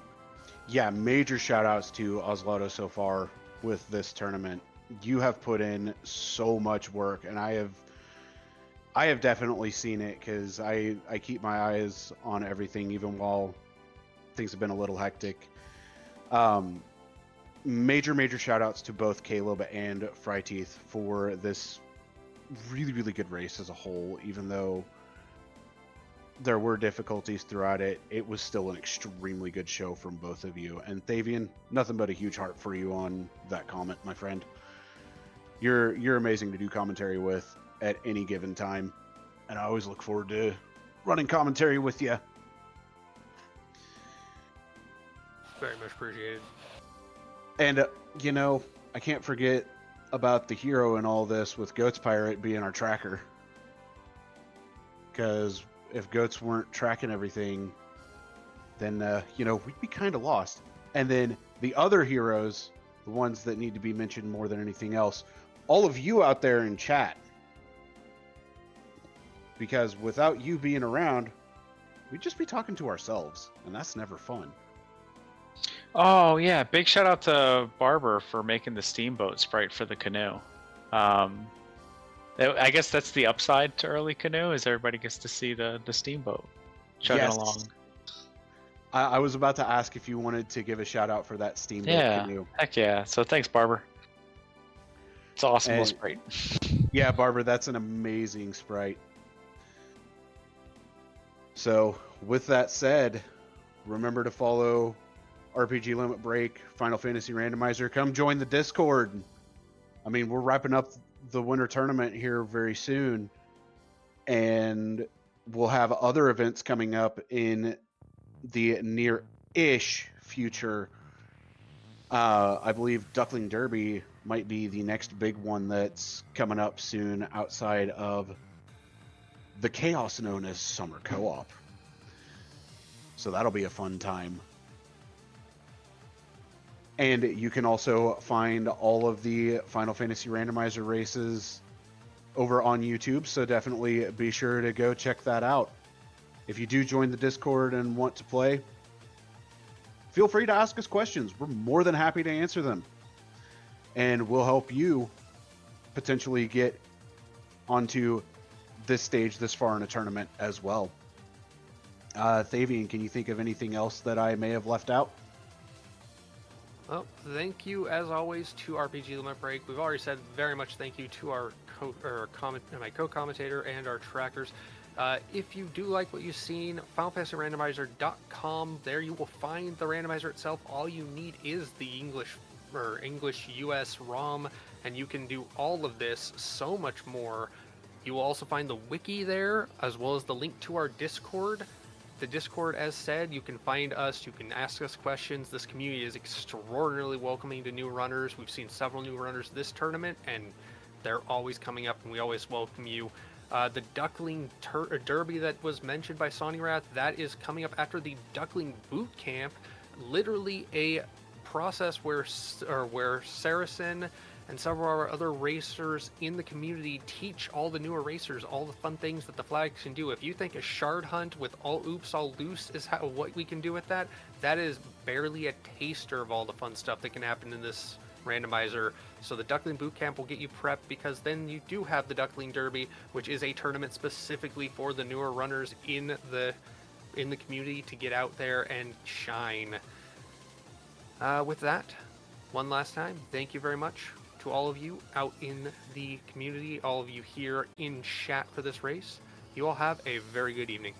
Yeah, major shout outs to Oslato so far with this tournament. You have put in so much work, and I have definitely seen it, because I keep my eyes on everything, even while things have been a little hectic. Major shout outs to both Caleb and fryteeth for this really good race as a whole. Even though there were difficulties throughout it, it was still an extremely good show from both of you. And Thavian, nothing but a huge heart for you on that comment, my friend. You're amazing to do commentary with at any given time, and I always look forward to running commentary with you. Very much appreciated. And, I can't forget about the hero in all this, with Goats Pirate being our tracker. Because if Goats weren't tracking everything, then, we'd be kind of lost. And then the other heroes, the ones that need to be mentioned more than anything else, all of you out there in chat. Because without you being around, we'd just be talking to ourselves, and that's never fun. Oh yeah, big shout out to Barber for making the steamboat sprite for the canoe. I guess that's the upside to early canoe, is everybody gets to see the steamboat chugging along. I was about to ask if you wanted to give a shout out for that steamboat canoe. Heck yeah. So thanks, Barber. It's awesome little sprite. Yeah, Barber, that's an amazing sprite. So with that said, remember to follow RPG Limit Break, Final Fantasy Randomizer. Come join the Discord. I mean, we're wrapping up the winter tournament here very soon, and we'll have other events coming up in the near-ish future. I believe Duckling Derby might be the next big one that's coming up soon outside of the chaos known as Summer Co-op. So that'll be a fun time. And you can also find all of the Final Fantasy Randomizer races over on YouTube, so definitely be sure to go check that out. If you do join the Discord and want to play, feel free to ask us questions. We're more than happy to answer them. And we'll help you potentially get onto this stage this far in a tournament as well. Thavian, can you think of anything else that I may have left out? Well, thank you as always to RPG Limit Break. We've already said very much thank you to my co-commentator and our trackers. If you do like what you've seen, FinalFantasyRandomizer.com. There you will find the randomizer itself. All you need is the English US ROM, and you can do all of this so much more. You will also find the wiki there, as well as the link to our Discord. The Discord, as said, you can find us, you can ask us questions. This community is extraordinarily welcoming to new runners. We've seen several new runners this tournament, and they're always coming up, and we always welcome you. The Duckling Derby that was mentioned by Sonny Rath, that is coming up after the Duckling Boot Camp. Literally a process where Saracen and several of our other racers in the community teach all the newer racers all the fun things that the flags can do. If you think a shard hunt with all oops, all loose is what we can do with that, that is barely a taster of all the fun stuff that can happen in this randomizer. So the Duckling Bootcamp will get you prepped, because then you do have the Duckling Derby, which is a tournament specifically for the newer runners in the community to get out there and shine. With that, one last time, thank you very much to all of you out in the community, all of you here in chat for this race. You all have a very good evening.